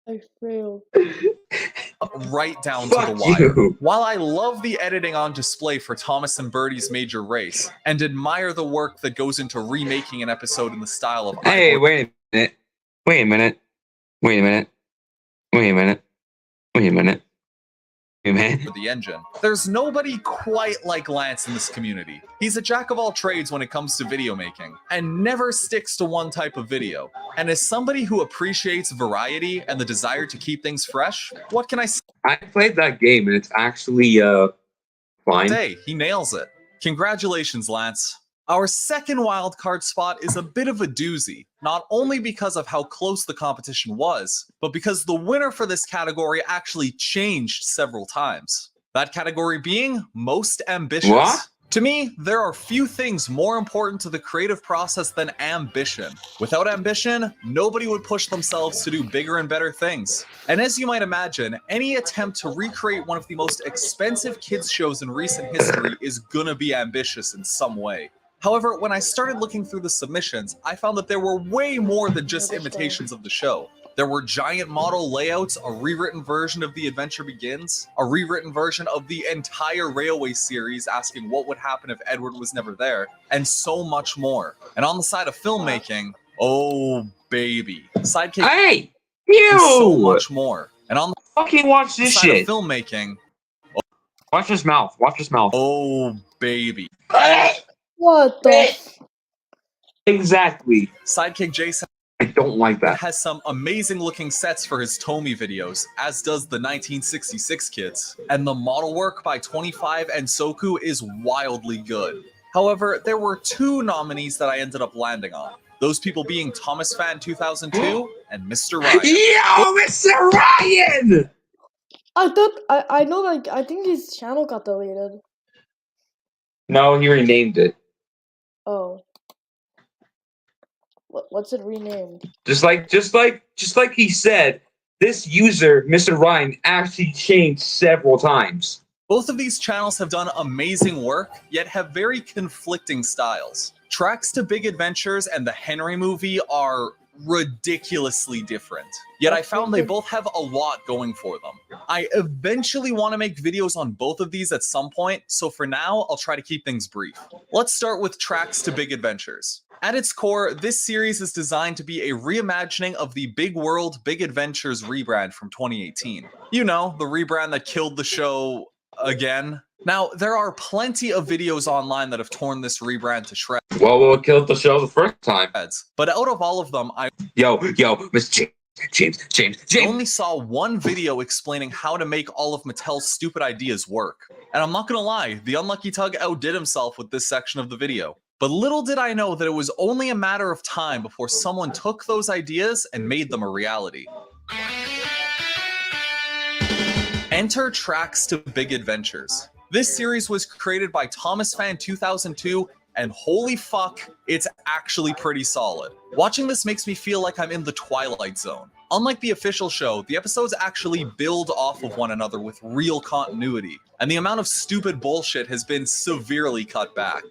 I failed. Right down to the wire. While I love the editing on display for Thomas and Birdie's Major Race, and admire the work that goes into remaking an episode in the style of Hey, wait a minute. Wait a minute. Wait a minute. Wait a minute. Wait a minute. Wait a minute. For the engine, there's nobody quite like Lance in this community. He's a jack of all trades when it comes to video making, and never sticks to one type of video. And as somebody who appreciates variety and the desire to keep things fresh, what can I say? I played that game and it's actually fine. Hey, he nails it. Congratulations, Lance. Our second wildcard spot is a bit of a doozy, not only because of how close the competition was, but because the winner for this category actually changed several times. That category being Most Ambitious. What? To me, there are few things more important to the creative process than ambition. Without ambition, nobody would push themselves to do bigger and better things. And as you might imagine, any attempt to recreate one of the most expensive kids shows in recent history is gonna be ambitious in some way. However, when I started looking through the submissions, I found that there were way more than just imitations of the show. There were giant model layouts, a rewritten version of The Adventure Begins, a rewritten version of the entire Railway series asking what would happen if Edward was never there, and so much more. And on the side of filmmaking, oh baby, Sidekick. Hey, so much more. And on the fucking watch this side shit. of filmmaking, watch his mouth. Watch his mouth. Oh baby. What the? Exactly. Sidekick Jason. I don't like that. Has some amazing looking sets for his Tomy videos, as does the 1966 kids. And the model work by 25 and Soku is wildly good. However, there were two nominees that I ended up landing on. Those people being Thomas Fan 2002 and Mr. Ryan. Yo, Mr. Ryan! I know, like, I think his channel got deleted. No, he renamed it. Oh. What's it renamed? Just like he said, this user, Mr. Ryan, actually changed several times. Both of these channels have done amazing work, yet have very conflicting styles. Tracks to Big Adventures and the Henry movie are ridiculously different. Yet I found they both have a lot going for them. I eventually want to make videos on both of these at some point, so for now, I'll try to keep things brief. Let's start with Tracks to Big Adventures. At its core, this series is designed to be a reimagining of the Big World, Big Adventures rebrand from 2018. You know, the rebrand that killed the show again. Now, there are plenty of videos online that have torn this rebrand to shreds. Well, what killed the show the first time? But out of all of them, I Mr. James. I only saw one video explaining how to make all of Mattel's stupid ideas work. And I'm not gonna lie, the Unlucky Tug outdid himself with this section of the video. But little did I know that it was only a matter of time before someone took those ideas and made them a reality. Enter Tracks to Big Adventures. This series was created by Thomas Fan 2002, and holy fuck, it's actually pretty solid. Watching this makes me feel like I'm in the Twilight Zone. Unlike the official show, the episodes actually build off of one another with real continuity, and the amount of stupid bullshit has been severely cut back.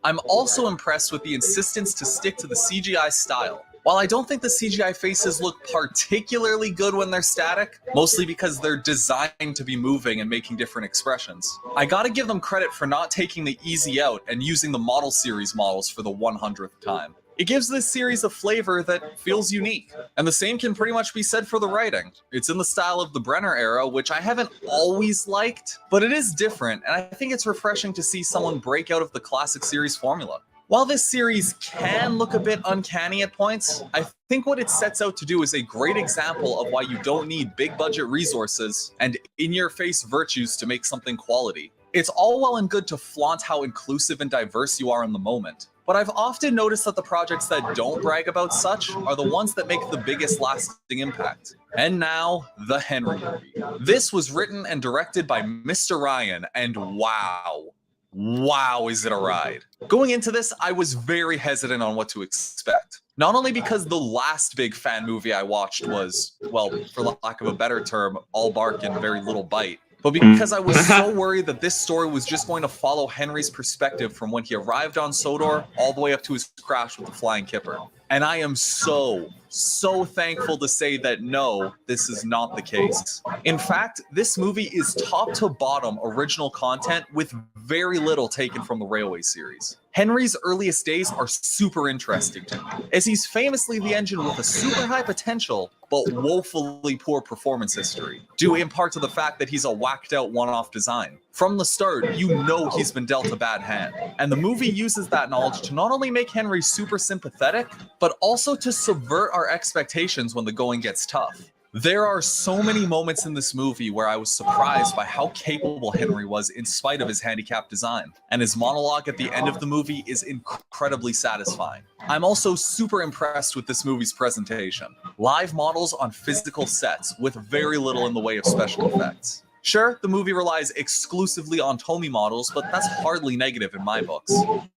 I'm also impressed with the insistence to stick to the CGI style. While I don't think the CGI faces look particularly good when they're static, mostly because they're designed to be moving and making different expressions, I gotta give them credit for not taking the easy out and using the model series models for the 100th time. It gives this series a flavor that feels unique. And the same can pretty much be said for the writing. It's in the style of the Brenner era, which I haven't always liked, but it is different, and I think it's refreshing to see someone break out of the classic series formula. While this series can look a bit uncanny at points, I think what it sets out to do is a great example of why you don't need big budget resources and in-your-face virtues to make something quality. It's all well and good to flaunt how inclusive and diverse you are in the moment, but I've often noticed that the projects that don't brag about such are the ones that make the biggest lasting impact. And now, The Henry Movie. This was written and directed by Mr. Ryan, and wow, is it a ride. Going into this, I was very hesitant on what to expect. Not only because the last big fan movie I watched was, well, for lack of a better term, all bark and very little bite, but because I was so worried that this story was just going to follow Henry's perspective from when he arrived on Sodor all the way up to his crash with the Flying Kipper. And I am so thankful to say that no, this is not the case. In fact, this movie is top to bottom original content with very little taken from the Railway series. Henry's earliest days are super interesting to me, as he's famously the engine with a super high potential, but woefully poor performance history, due in part to the fact that he's a whacked out one-off design. From the start, you know he's been dealt a bad hand, and the movie uses that knowledge to not only make Henry super sympathetic, but also to subvert our expectations when the going gets tough. There are so many moments in this movie where I was surprised by how capable Henry was in spite of his handicapped design, and his monologue at the end of the movie is incredibly satisfying. I'm also super impressed with this movie's presentation. Live models on physical sets with very little in the way of special effects. Sure, the movie relies exclusively on Tomy models, but that's hardly negative in my books.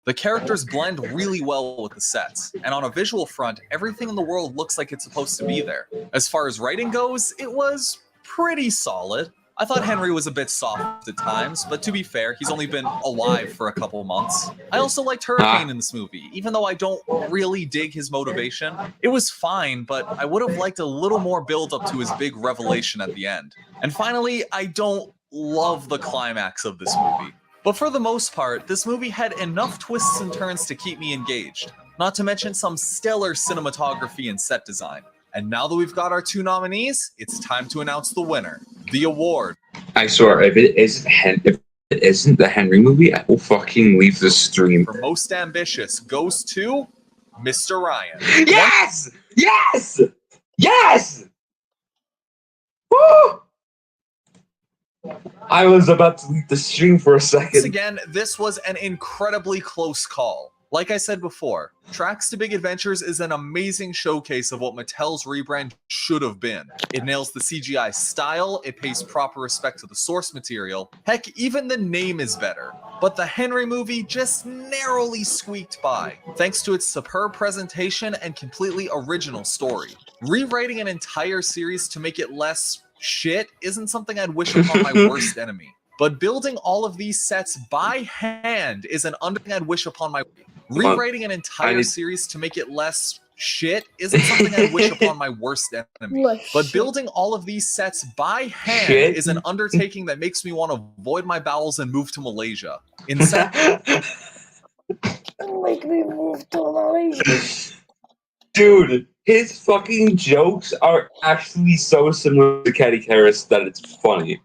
The characters blend really well with the sets, and on a visual front, everything in the world looks like it's supposed to be there. As far as writing goes, it was pretty solid. I thought Henry was a bit soft at times, but to be fair, he's only been alive for a couple months. I also liked Hurricane in this movie, even though I don't really dig his motivation. It was fine, but I would have liked a little more build up to his big revelation at the end. And finally, I don't love the climax of this movie. But for the most part, this movie had enough twists and turns to keep me engaged, not to mention some stellar cinematography and set design. And now that we've got our two nominees, it's time to announce the winner. The award. I swear, if it isn't the Henry movie, I will fucking leave the stream. For most ambitious goes to Mr. Ryan. Yes! Yes! Yes! Woo! I was about to leave the stream for a second. Once again, this was an incredibly close call. Like I said before, Tracks to Big Adventures is an amazing showcase of what Mattel's rebrand should have been. It nails the CGI style, it pays proper respect to the source material, heck, even the name is better. But the Henry movie just narrowly squeaked by, thanks to its superb presentation and completely original story. Rewriting an entire series to make it less shit isn't something I'd wish upon my worst enemy. But building all of these sets by hand is an undertaking I'd wish upon my... Rewriting an entire series to make it less shit isn't something I'd wish upon my worst enemy. But building all of these sets by hand is an undertaking that makes me want to void my bowels and move to Malaysia. Make me move to Malaysia. Dude, his fucking jokes are actually so similar to Caddy Harris that it's funny.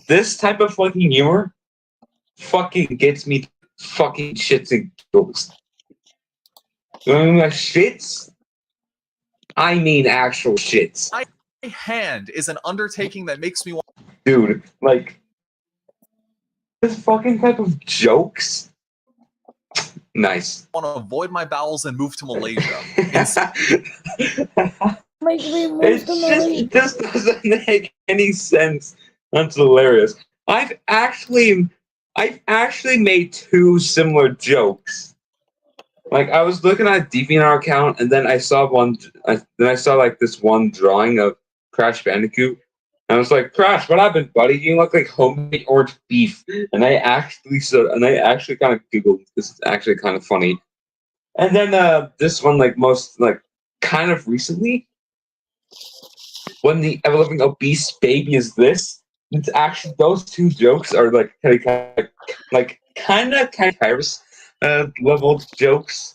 This type of fucking humor fucking gets me fucking shits and giggles. Shits? I mean actual shits. My hand is an undertaking that makes me want... Dude, like, this fucking type of jokes? Nice. I want to avoid my bowels and move to Malaysia. Make me move to Malaysia. This doesn't make any sense. That's hilarious. I've actually made two similar jokes. Like I was looking at DeviantArt account, and then I saw like this one drawing of Crash Bandicoot. And I was like, Crash, what happened, buddy? You look like homemade orange beef. And I actually kind of Googled. This is actually kind of funny. And then this one, kind of recently, when the ever-living obese baby is this. It's actually those two jokes are kind of Kyrus level jokes.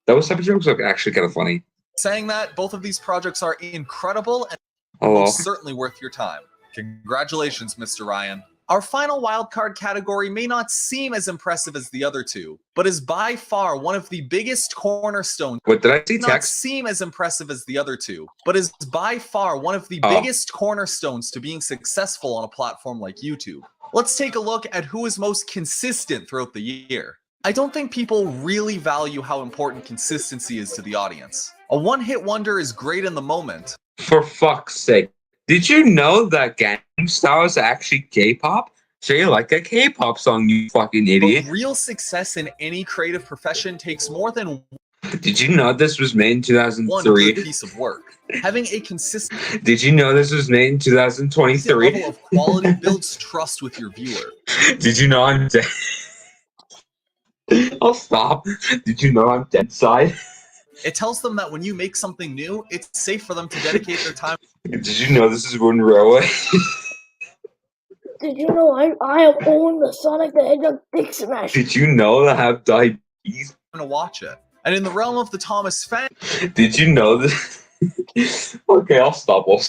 Those type of jokes are actually kind of funny. Saying that, both of these projects are incredible and Hello. most certainly worth your time. Congratulations, Mr. Ryan. Our final wildcard category may not seem as impressive as the other two, but is by far one of the biggest cornerstones. What did I see? Not Text? seem as impressive as the other two, but is by far one of the biggest cornerstones to being successful on a platform like YouTube. Let's take a look at who is most consistent throughout the year. I don't think people really value how important consistency is to the audience. A one-hit wonder is great in the moment. For fuck's sake. Did you know that Gangnam Style is actually K-pop? Say like a K-pop song, you fucking idiot. But real success in any creative profession takes more than Did you know this was made in one 2003? good piece of work. Having a consistent Did you know this was made in 2023? level of quality builds trust with your viewer. Did you know I'm dead? I'll stop. Did you know I'm dead side? It tells them that when you make something new, it's safe for them to dedicate their time. Did you know this is Wooden Railway? Did you know I own the Sonic the Hedgehog Dick Smash? Did you know that I have diabetes? To watch it. And in the realm of the Thomas fan, Did you know this? Okay, I'll stop. I'll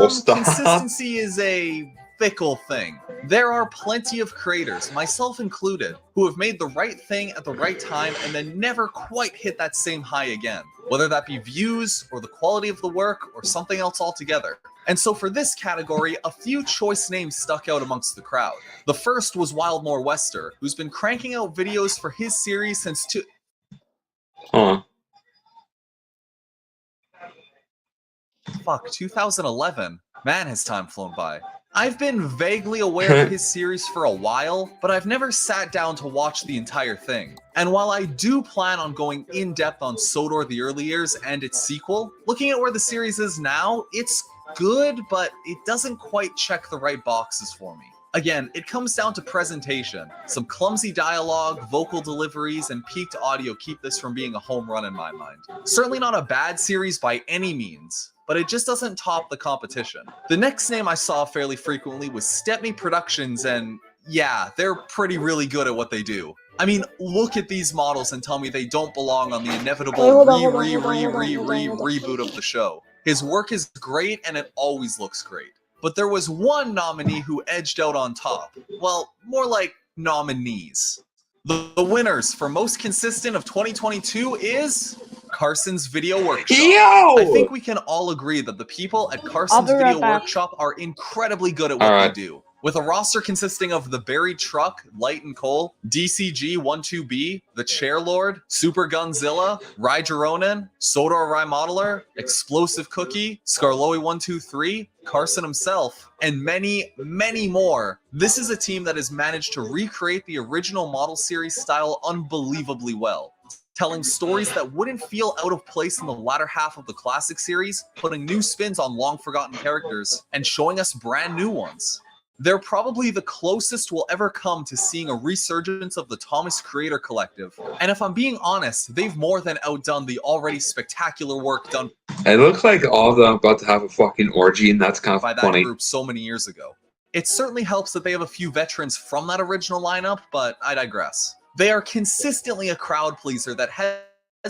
stop. consistency is a fickle thing. There are plenty of creators, myself included, who have made the right thing at the right time and then never quite hit that same high again, whether that be views or the quality of the work or something else altogether. And so for this category, a few choice names stuck out amongst the crowd. The first was Wildmore Wester, who's been cranking out videos for his series since 2011. Man, has time flown by. I've been vaguely aware of his series for a while, but I've never sat down to watch the entire thing. And while I do plan on going in depth on Sodor the Early Years and its sequel, looking at where the series is now, it's good, but it doesn't quite check the right boxes for me. Again, it comes down to presentation. Some clumsy dialogue, vocal deliveries, and peaked audio keep this from being a home run in my mind. Certainly not a bad series by any means, but it just doesn't top the competition. The next name I saw fairly frequently was Stepney Productions, and yeah, they're really good at what they do. I mean, look at these models and tell me they don't belong on the inevitable reboot of the show. His work is great and it always looks great. But there was one nominee who edged out on top. Well, more like nominees. The winners for most consistent of 2022 is Carson's Video Workshop. Yo! I think we can all agree that the people at Carson's Video Workshop are incredibly good at what they do. With a roster consisting of the Buried Truck, Light and Coal, DCG-12B, The Chairlord, Super Gunzilla, Ryder Ronin, Sodor Remodeler, Explosive Cookie, Scarloey123, Carson himself, and many, many more. This is a team that has managed to recreate the original model series style unbelievably well, telling stories that wouldn't feel out of place in the latter half of the classic series, putting new spins on long-forgotten characters, and showing us brand new ones. They're probably the closest we'll ever come to seeing a resurgence of the Thomas Creator Collective. And if I'm being honest, they've more than outdone the already spectacular work done It looks like all of them are about to have a fucking orgy, and that's kind of by that funny. group so many years ago. It certainly helps that they have a few veterans from that original lineup, but I digress. They are consistently a crowd pleaser that has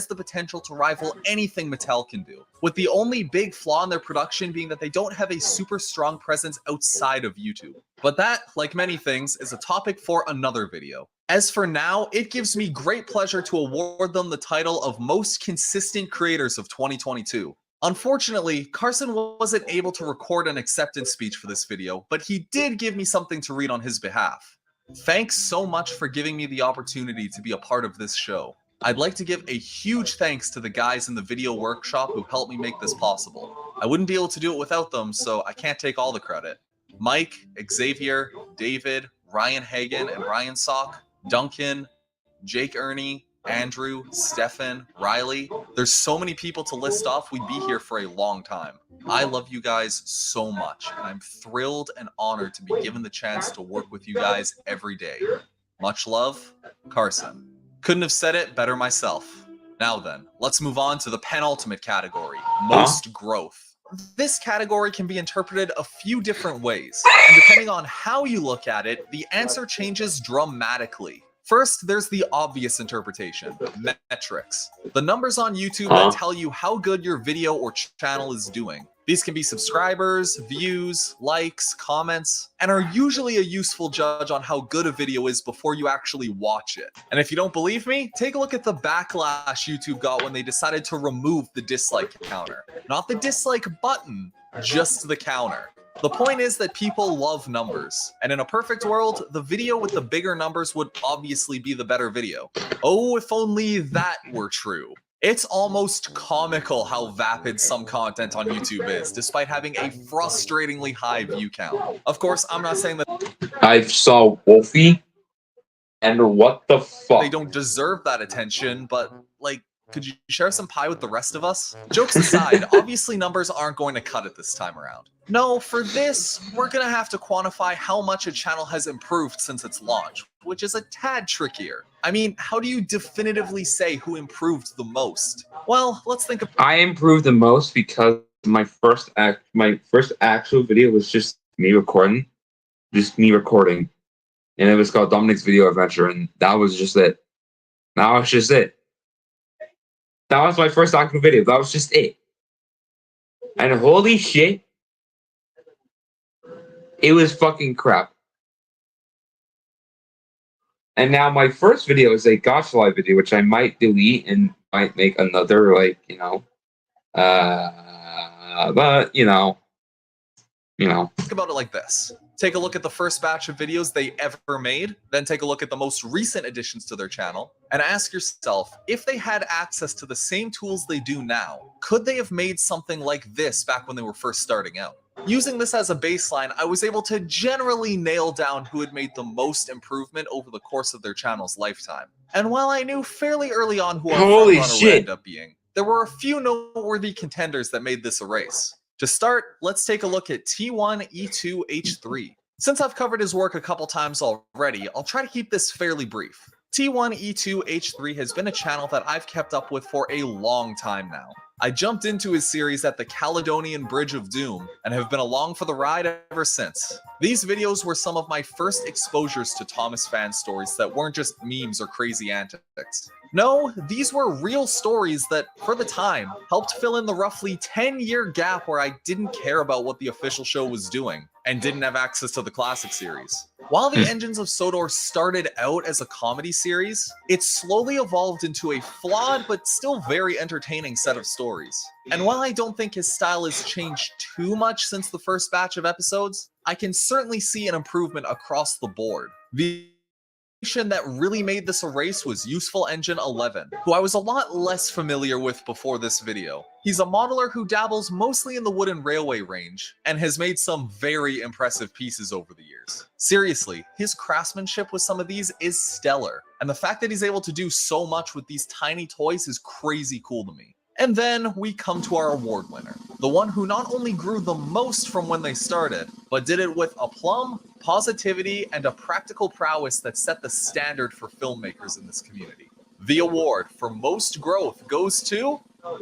the potential to rival anything Mattel can do, with the only big flaw in their production being that they don't have a super strong presence outside of YouTube. But that, like many things, is a topic for another video. As for now, it gives me great pleasure to award them the title of Most Consistent Creators of 2022. Unfortunately, Carson wasn't able to record an acceptance speech for this video, but he did give me something to read on his behalf. Thanks so much for giving me the opportunity to be a part of this show. I'd like to give a huge thanks to the guys in the video workshop who helped me make this possible. I wouldn't be able to do it without them, so I can't take all the credit. Mike, Xavier, David, Ryan Hagen, and Ryan Sock, Duncan, Jake Ernie, Andrew, Stefan, Riley. There's so many people to list off, we'd be here for a long time. I love you guys so much, and I'm thrilled and honored to be given the chance to work with you guys every day. Much love, Carson. Couldn't have said it better myself. Now then, let's move on to the penultimate category, most growth. This category can be interpreted a few different ways, and depending on how you look at it, the answer changes dramatically. First, there's the obvious interpretation, metrics. The numbers on YouTube that tell you how good your video or channel is doing. These can be subscribers, views, likes, comments, and are usually a useful judge on how good a video is before you actually watch it. And if you don't believe me, take a look at the backlash YouTube got when they decided to remove the dislike counter. Not the dislike button, just the counter. The point is that people love numbers, and in a perfect world, the video with the bigger numbers would obviously be the better video. Oh, if only that were true. It's almost comical how vapid some content on YouTube is, despite having a frustratingly high view count. Of course, I'm not saying that I saw Wolfie, and what the fuck? they don't deserve that attention, but, like, could you share some pie with the rest of us? Jokes aside, obviously numbers aren't going to cut it this time around. No, for this, we're gonna have to quantify how much a channel has improved since its launch, which is a tad trickier. I mean, how do you definitively say who improved the most? Well, let's think of— I improved the most because my first actual video was just me recording. And it was called Dominic's Video Adventure, and that was just it. That was just it. That was my first actual video. That was just it. And holy shit, it was fucking crap. And now my first video is a Gotcha Live video, which I might delete and might make another, like, but, Think about it like this. Take a look at the first batch of videos they ever made, then take a look at the most recent additions to their channel, and ask yourself, if they had access to the same tools they do now, could they have made something like this back when they were first starting out? Using this as a baseline, I was able to generally nail down who had made the most improvement over the course of their channel's lifetime. And while I knew fairly early on who our frontrunner would end up being, there were a few noteworthy contenders that made this a race. To start, let's take a look at T1E2H3. Since I've covered his work a couple times already, I'll try to keep this fairly brief. T1E2H3 has been a channel that I've kept up with for a long time now. I jumped into his series at the Caledonian Bridge of Doom and have been along for the ride ever since. These videos were some of my first exposures to Thomas fan stories that weren't just memes or crazy antics. No, these were real stories that, for the time, helped fill in the roughly 10-year gap where I didn't care about what the official show was doing and didn't have access to the classic series. While the Engines of Sodor started out as a comedy series, it slowly evolved into a flawed but still very entertaining set of stories. And while I don't think his style has changed too much since the first batch of episodes, I can certainly see an improvement across the board. The that really made this a race was Useful Engine 11, who I was a lot less familiar with before this video. He's a modeler who dabbles mostly in the wood and railway range, and has made some very impressive pieces over the years. Seriously, his craftsmanship with some of these is stellar, and the fact that he's able to do so much with these tiny toys is crazy cool to me. And then we come to our award winner, the one who not only grew the most from when they started, but did it with aplomb, positivity, and a practical prowess that set the standard for filmmakers in this community. The award for most growth goes to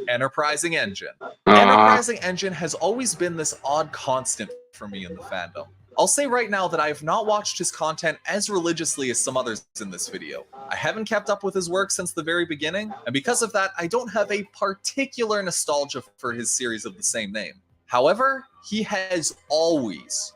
Enterprising Engine. Enterprising Engine has always been this odd constant for me in the fandom. I'll say right now that I have not watched his content as religiously as some others in this video. I haven't kept up with his work since the very beginning, and because of that, I don't have a particular nostalgia for his series of the same name. However, he has always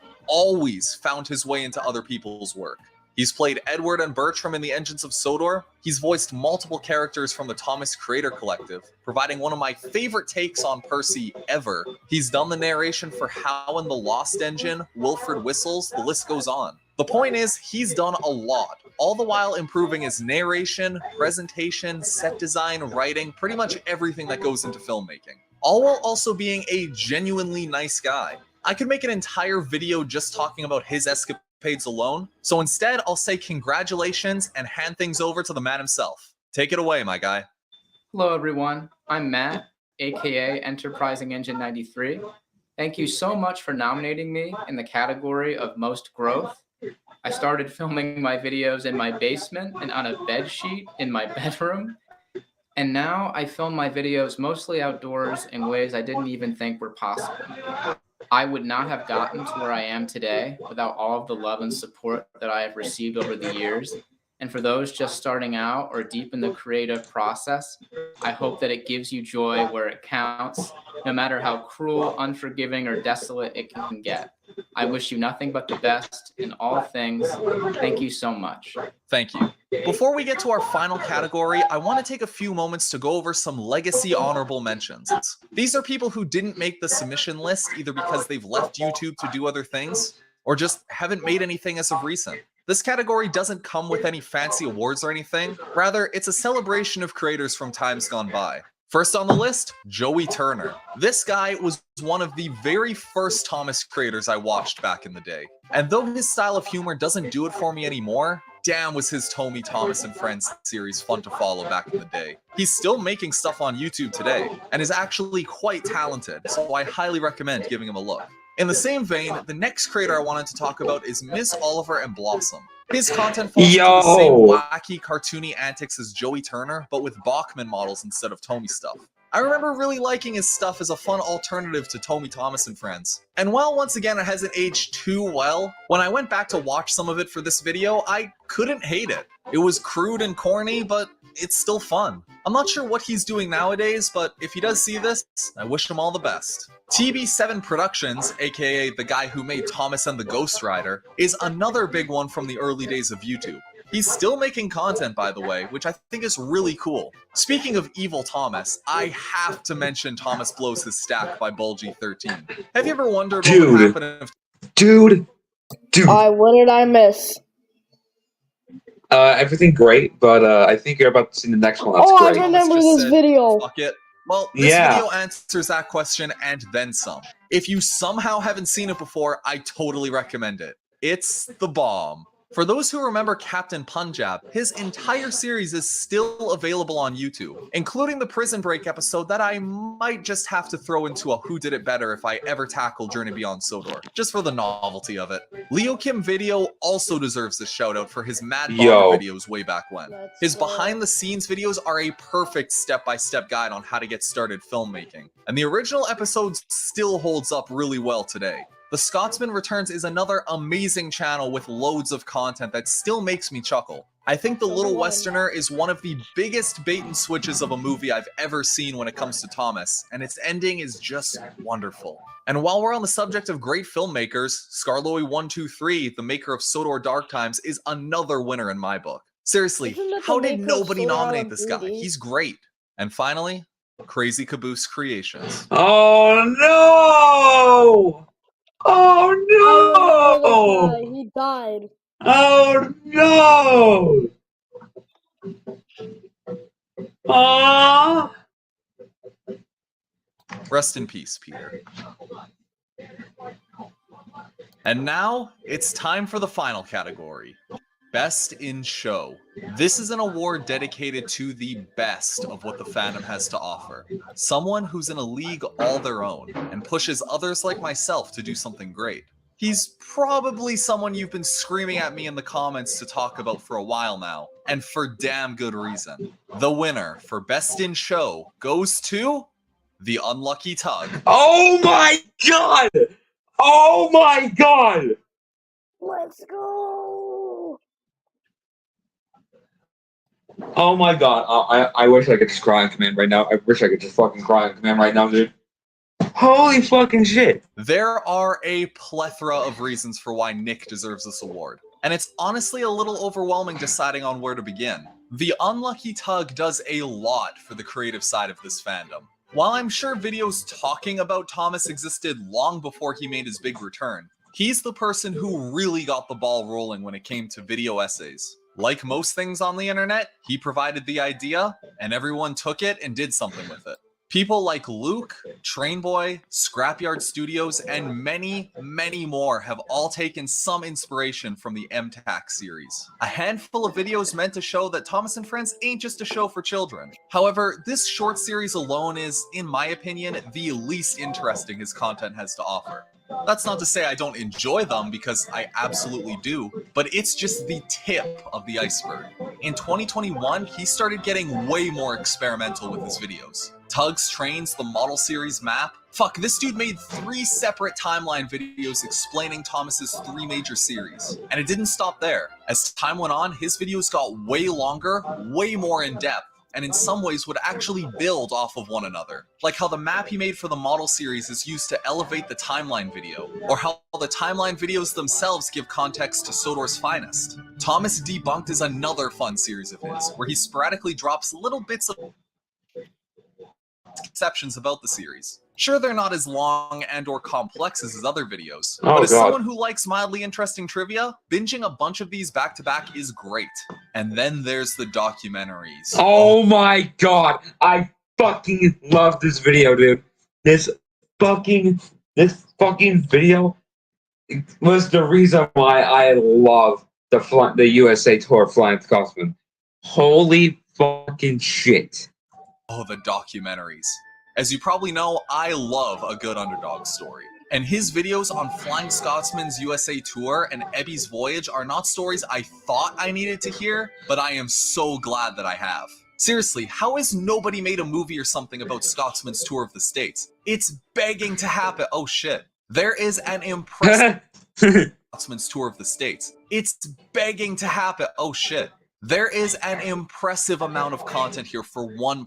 found his way into other people's work. He's played Edward and Bertram in the Engines of Sodor. He's voiced multiple characters from the Thomas Creator Collective, providing one of my favorite takes on Percy ever. He's done the narration for How and the Lost Engine, Wilfred Whistles, the list goes on. The point is, he's done a lot, all the while improving his narration, presentation, set design, writing, pretty much everything that goes into filmmaking. All while also being a genuinely nice guy. I could make an entire video just talking about his escapades alone, so instead I'll say congratulations and hand things over to the man himself. Take it away, my guy. Hello, everyone. I'm Matt, aka Enterprising Engine 93. Thank you so much for nominating me in the category of Most Growth. I started filming my videos in my basement and on a bed sheet in my bedroom. And now I film my videos mostly outdoors in ways I didn't even think were possible. I would not have gotten to where I am today without all of the love and support that I have received over the years. And for those just starting out or deep in the creative process, I hope that it gives you joy where it counts, no matter how cruel, unforgiving, or desolate it can get. I wish you nothing but the best in all things. Thank you so much. Thank you. Before we get to our final category, I want to take a few moments to go over some legacy honorable mentions. These are people who didn't make the submission list either because they've left YouTube to do other things or just haven't made anything as of recent. This category doesn't come with any fancy awards or anything. Rather, it's a celebration of creators from times gone by. First on the list, Joey Turner. This guy was one of the very first Thomas creators I watched back in the day. And though his style of humor doesn't do it for me anymore, damn was his Tommy Thomas and Friends series fun to follow back in the day. He's still making stuff on YouTube today, and is actually quite talented, so I highly recommend giving him a look. In the same vein, the next creator I wanted to talk about is Ms. Oliver and Blossom. His content falls into the same wacky, cartoony antics as Joey Turner, but with Bachman models instead of Tommy stuff. I remember really liking his stuff as a fun alternative to Tommy Thomas and Friends. And while once again it hasn't aged too well, when I went back to watch some of it for this video, I couldn't hate it. It was crude and corny, but it's still fun. I'm not sure what he's doing nowadays, but if he does see this, I wish him all the best. TB7 Productions, aka the guy who made Thomas and the Ghost Rider, is another big one from the early days of YouTube. He's still making content, by the way, which I think is really cool. Speaking of evil Thomas, I have to mention Thomas Blows His Stack by Bulgy13. Have you ever wondered what would happen if... Dude. What did I miss? Everything great, but I think you're about to see the next one. That's great. I remember this video. Fuck it. Well, this video answers that question and then some. If you somehow haven't seen it before, I totally recommend it. It's the bomb. For those who remember Captain Punjab, his entire series is still available on YouTube, including the Prison Break episode that I might just have to throw into a Who Did It Better if I ever tackle Journey Beyond Sodor, just for the novelty of it. Leo Kim Video also deserves a shout out for his Mad Bomber videos way back when. His behind the scenes videos are a perfect step-by-step guide on how to get started filmmaking, and the original episode still holds up really well today. The Scotsman Returns is another amazing channel with loads of content that still makes me chuckle. I think The Little Westerner is one of the biggest bait and switches of a movie I've ever seen when it comes to Thomas, and its ending is just wonderful. And while we're on the subject of great filmmakers, Scarloey123, the maker of Sodor Dark Times, is another winner in my book. Seriously, how did nobody nominate this guy? He's great. And finally, Crazy Caboose Creations. Oh no! Oh no! He died. Oh no! Rest in peace, Peter. And now, it's time for the final category. Best in Show. This is an award dedicated to the best of what the fandom has to offer. Someone who's in a league all their own and pushes others like myself to do something great. He's probably someone you've been screaming at me in the comments to talk about for a while now, and for damn good reason. The winner for Best in Show goes to The Unlucky Tug. Oh my god! Oh my god! Let's go! Oh my god, I wish I could just cry on command right now. I wish I could just fucking cry on command right now, dude. Holy fucking shit. There are a plethora of reasons for why Nick deserves this award, and it's honestly a little overwhelming deciding on where to begin. The Unlucky Tug does a lot for the creative side of this fandom. While I'm sure videos talking about Thomas existed long before he made his big return, he's the person who really got the ball rolling when it came to video essays. Like most things on the internet, he provided the idea, and everyone took it and did something with it. People like Luke, Trainboy, Scrapyard Studios, and many, many more have all taken some inspiration from the MTAC series. A handful of videos meant to show that Thomas and Friends ain't just a show for children. However, this short series alone is, in my opinion, the least interesting his content has to offer. That's not to say I don't enjoy them, because I absolutely do, but it's just the tip of the iceberg. In 2021, he started getting way more experimental with his videos. Tugs, Trains, the model series map. Fuck, this dude made 3 separate timeline videos explaining Thomas's 3 major series. And it didn't stop there. As time went on, his videos got way longer, way more in-depth, and in some ways would actually build off of one another. Like how the map he made for the model series is used to elevate the timeline video, or how the timeline videos themselves give context to Sodor's Finest. Thomas Debunked is another fun series of his, where he sporadically drops little bits of conceptions about the series. Sure, they're not as long and or complex as his other videos, but as someone who likes mildly interesting trivia, binging a bunch of these back to back is great. And then there's the documentaries. Oh my god, I fucking love this video, dude. This fucking video was the reason why I love the USA tour Flying Scotsman. Holy fucking shit. Oh, the documentaries. As you probably know, I love a good underdog story. And his videos on Flying Scotsman's USA tour and Ebby's voyage are not stories I thought I needed to hear, but I am so glad that I have. Seriously, how has nobody made a movie or something about Scotsman's tour of the States? It's begging to happen. Oh shit. There is an impressive Scotsman's tour of the States. It's begging to happen. Oh shit. There is an impressive amount of content here for one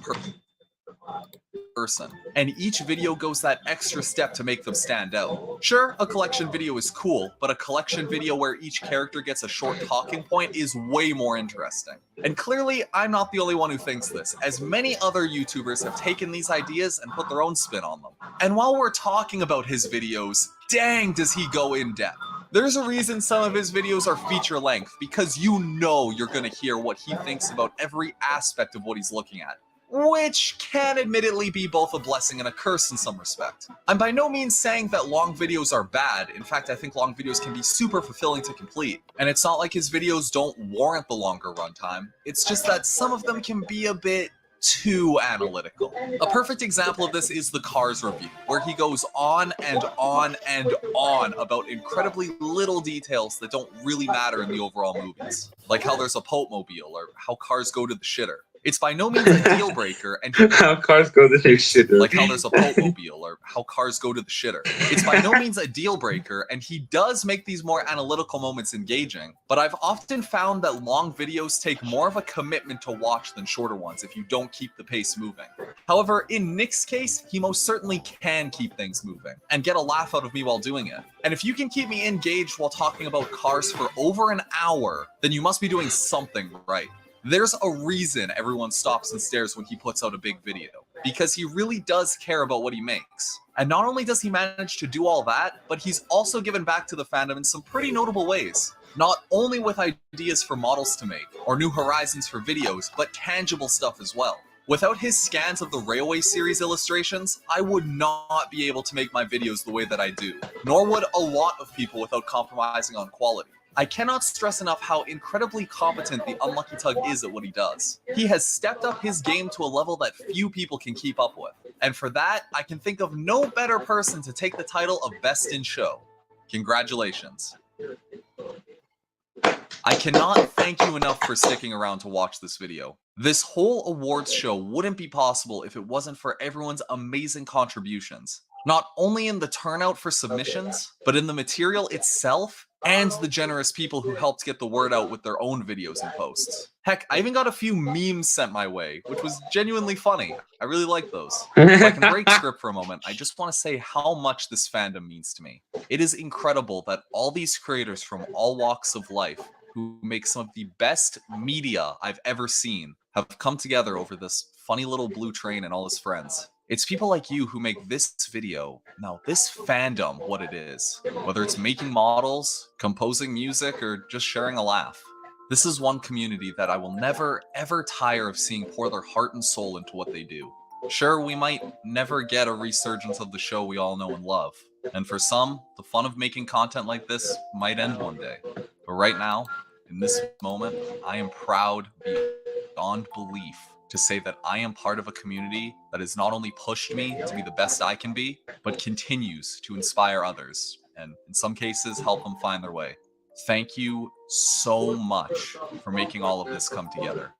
person, and each video goes that extra step to make them stand out. Sure, a collection video is cool, but a collection video where each character gets a short talking point is way more interesting. And clearly, I'm not the only one who thinks this, as many other YouTubers have taken these ideas and put their own spin on them. And while we're talking about his videos, dang does he go in depth. There's a reason some of his videos are feature length, because you know you're gonna hear what he thinks about every aspect of what he's looking at. Which can admittedly be both a blessing and a curse in some respect. I'm by no means saying that long videos are bad. In fact, I think long videos can be super fulfilling to complete. And it's not like his videos don't warrant the longer runtime. It's just that some of them can be a bit too analytical. A perfect example of this is the Cars review, where he goes on and on and on about incredibly little details that don't really matter in the overall movies. Like how there's a Pope mobile, or how cars go to the shitter. It's by no means a deal breaker, and how cars go to the shitter. Like how there's a Pope mobile, or how cars go to the shitter. It's by no means a deal breaker, and he does make these more analytical moments engaging, but I've often found that long videos take more of a commitment to watch than shorter ones if you don't keep the pace moving. However, in Nick's case, he most certainly can keep things moving, and get a laugh out of me while doing it. And if you can keep me engaged while talking about cars for over an hour, then you must be doing something right. There's a reason everyone stops and stares when he puts out a big video, because he really does care about what he makes. And not only does he manage to do all that, but he's also given back to the fandom in some pretty notable ways. Not only with ideas for models to make, or new horizons for videos, but tangible stuff as well. Without his scans of the Railway series illustrations, I would not be able to make my videos the way that I do, nor would a lot of people without compromising on quality. I cannot stress enough how incredibly competent the Unlucky Tug is at what he does. He has stepped up his game to a level that few people can keep up with. And for that, I can think of no better person to take the title of Best in Show. Congratulations. I cannot thank you enough for sticking around to watch this video. This whole awards show wouldn't be possible if it wasn't for everyone's amazing contributions. Not only in the turnout for submissions, but in the material itself, and the generous people who helped get the word out with their own videos and posts. Heck, I even got a few memes sent my way, which was genuinely funny. I really like those. If I can break script for a moment, I just want to say how much this fandom means to me. It is incredible that all these creators from all walks of life, who make some of the best media I've ever seen, have come together over this funny little blue train and all his friends. It's people like you who make this video, no, this fandom, what it is. Whether it's making models, composing music, or just sharing a laugh. This is one community that I will never, ever tire of seeing pour their heart and soul into what they do. Sure, we might never get a resurgence of the show we all know and love. And for some, the fun of making content like this might end one day. But right now, in this moment, I am proud beyond belief to say that I am part of a community that has not only pushed me to be the best I can be, but continues to inspire others, and in some cases, help them find their way. Thank you so much for making all of this come together.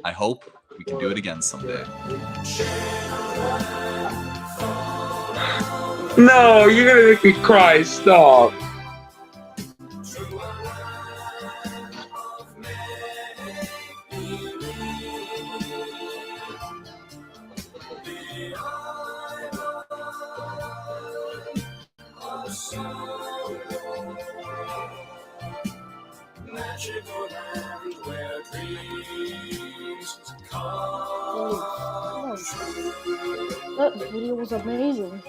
I hope we can do it again someday. No, you're gonna make me cry. Stop. That video was amazing.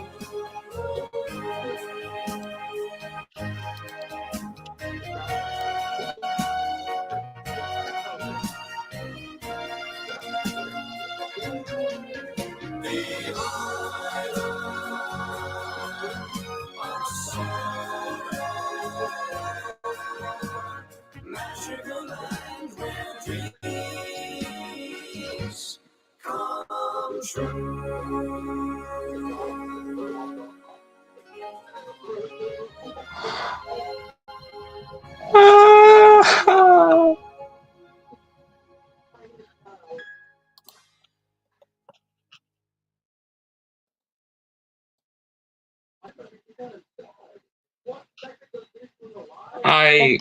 I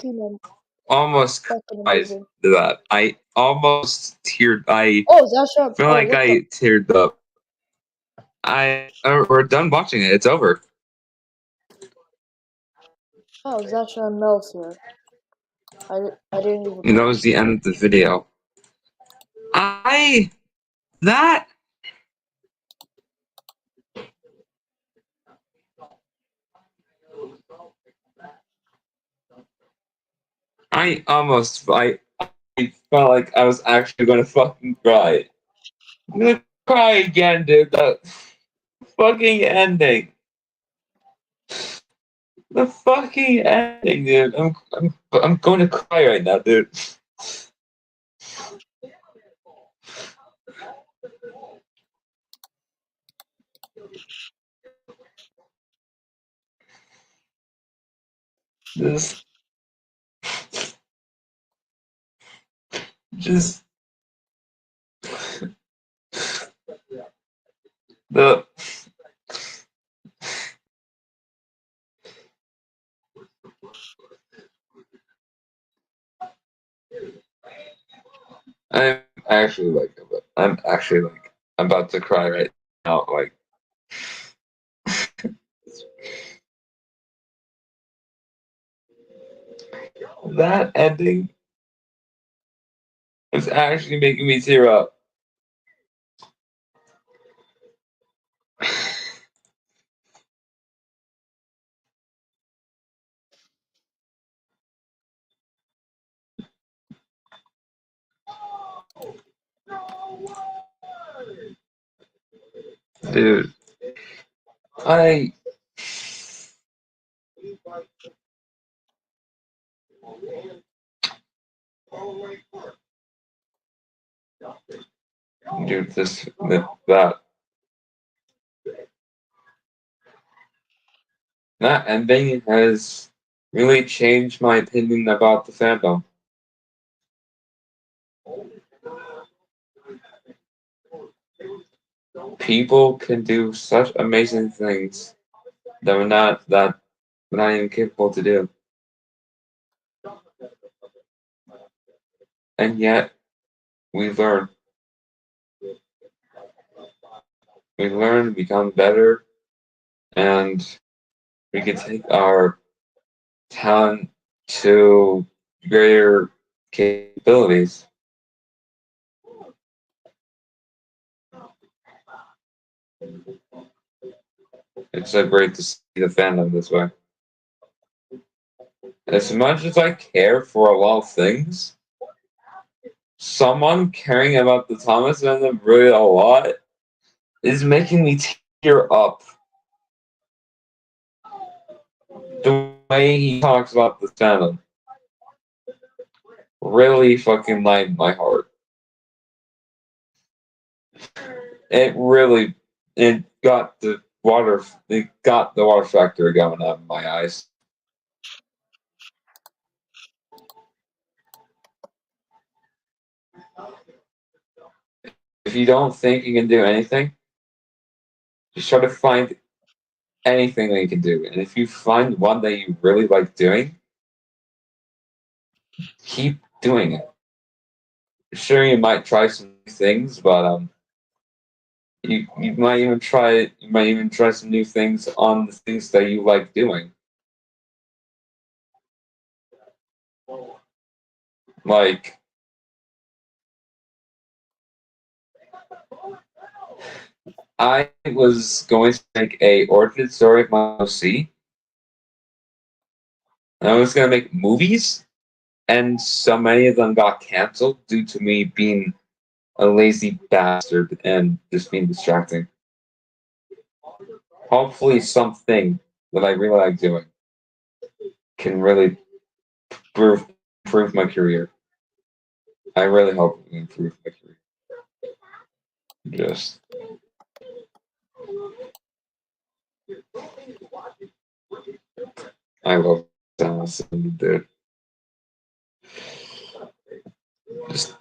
almost cried to that. I almost teared. Oh, Zasha. feel like I teared up. We're done watching it. It's over. Oh, Zasha and Mel's here. I didn't even. And that was the end of the video. I felt like I was actually gonna fucking cry. I'm gonna cry again, dude. That fucking ending. The fucking ending, dude. I'm going to cry right now, dude. Just the I'm actually like I'm about to cry right now. Like that ending is actually making me tear up. Dude, dude, that ending has really changed my opinion about the fandom. People can do such amazing things that we're not even capable to do. And yet we learn. We learn, become better, and we can take our talent to greater capabilities. It's so great to see the fandom this way. As much as I care for a lot of things, someone caring about the Thomas fandom really a lot is making me tear up. The way he talks about the channel really fucking lightened my heart. It got the water factor going out of my eyes. If you don't think you can do anything, just try to find anything that you can do. And if you find one that you really like doing, keep doing it. Sure, you might try some things, but you might even try some new things on the things that you like doing. Like I was going to make a origin story of my OC. And I was going to make movies, and so many of them got canceled due to me being a lazy bastard and just being distracting. Hopefully something that I really like doing can really improve my career. I really hope it can improve my career. Just I love Dallas, dude. Just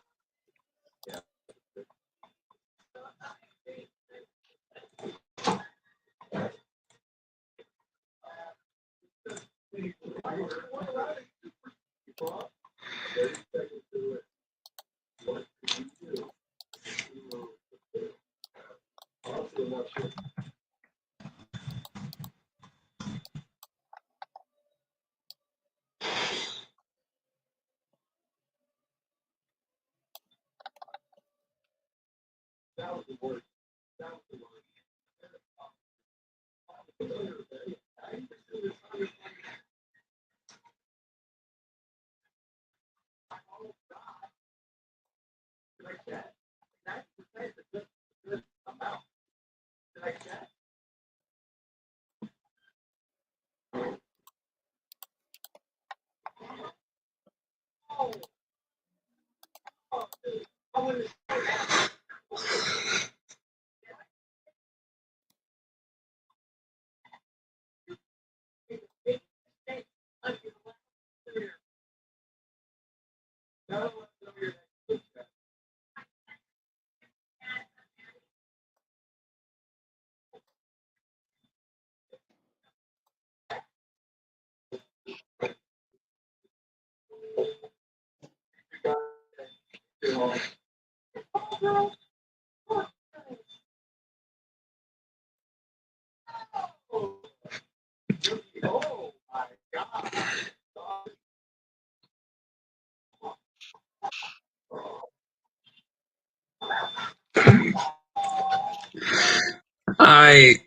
I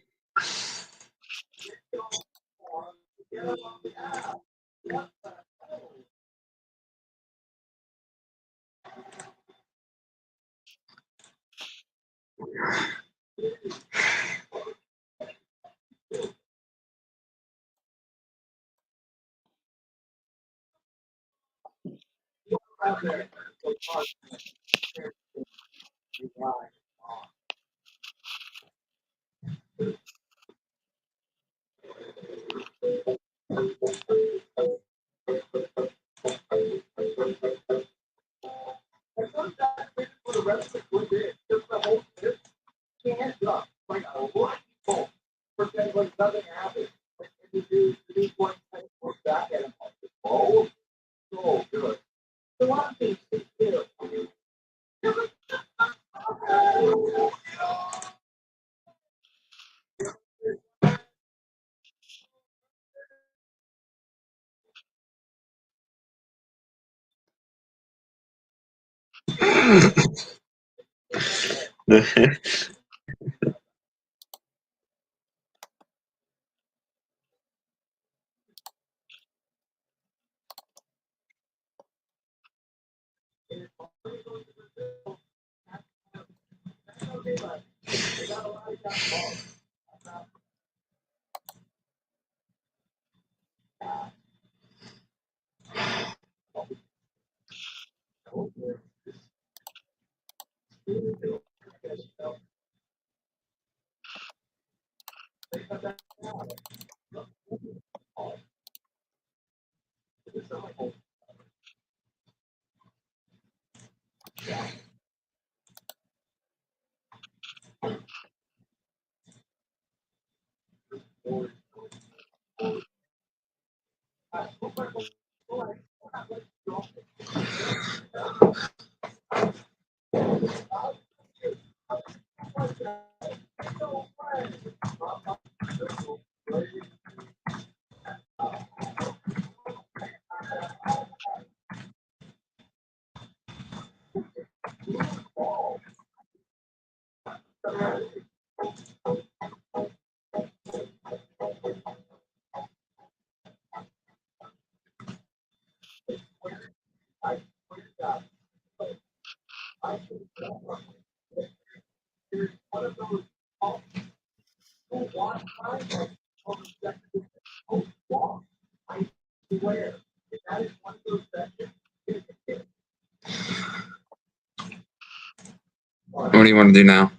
What do you want to do now?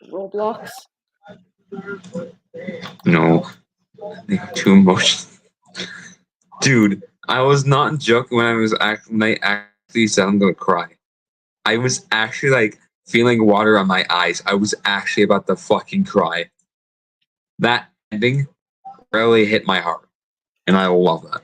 Roblox. No. Too emotional. Dude, I was not joking when I actually said I'm gonna cry. I was actually like feeling water on my eyes. I was actually about to fucking cry. That ending really hit my heart. And I love that.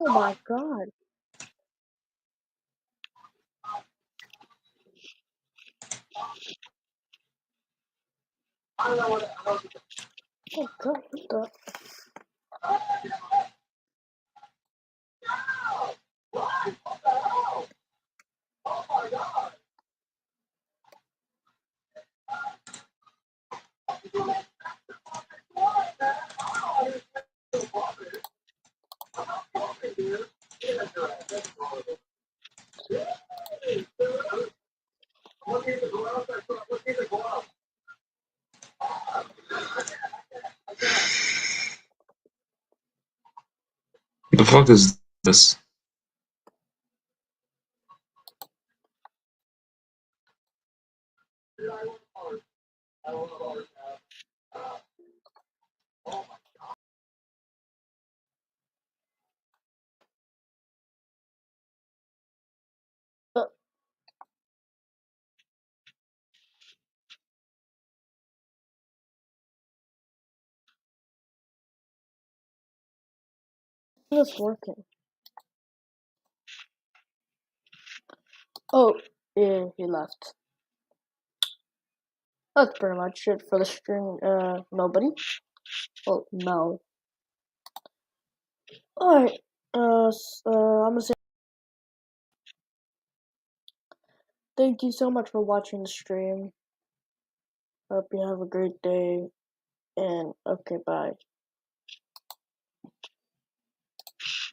Oh my god. Oh god, what the? The fuck is this? It's working. Oh, yeah, he left. That's pretty much it for the stream. Nobody? Oh, no. Alright, I'm gonna say thank you so much for watching the stream. Hope you have a great day, and okay, bye.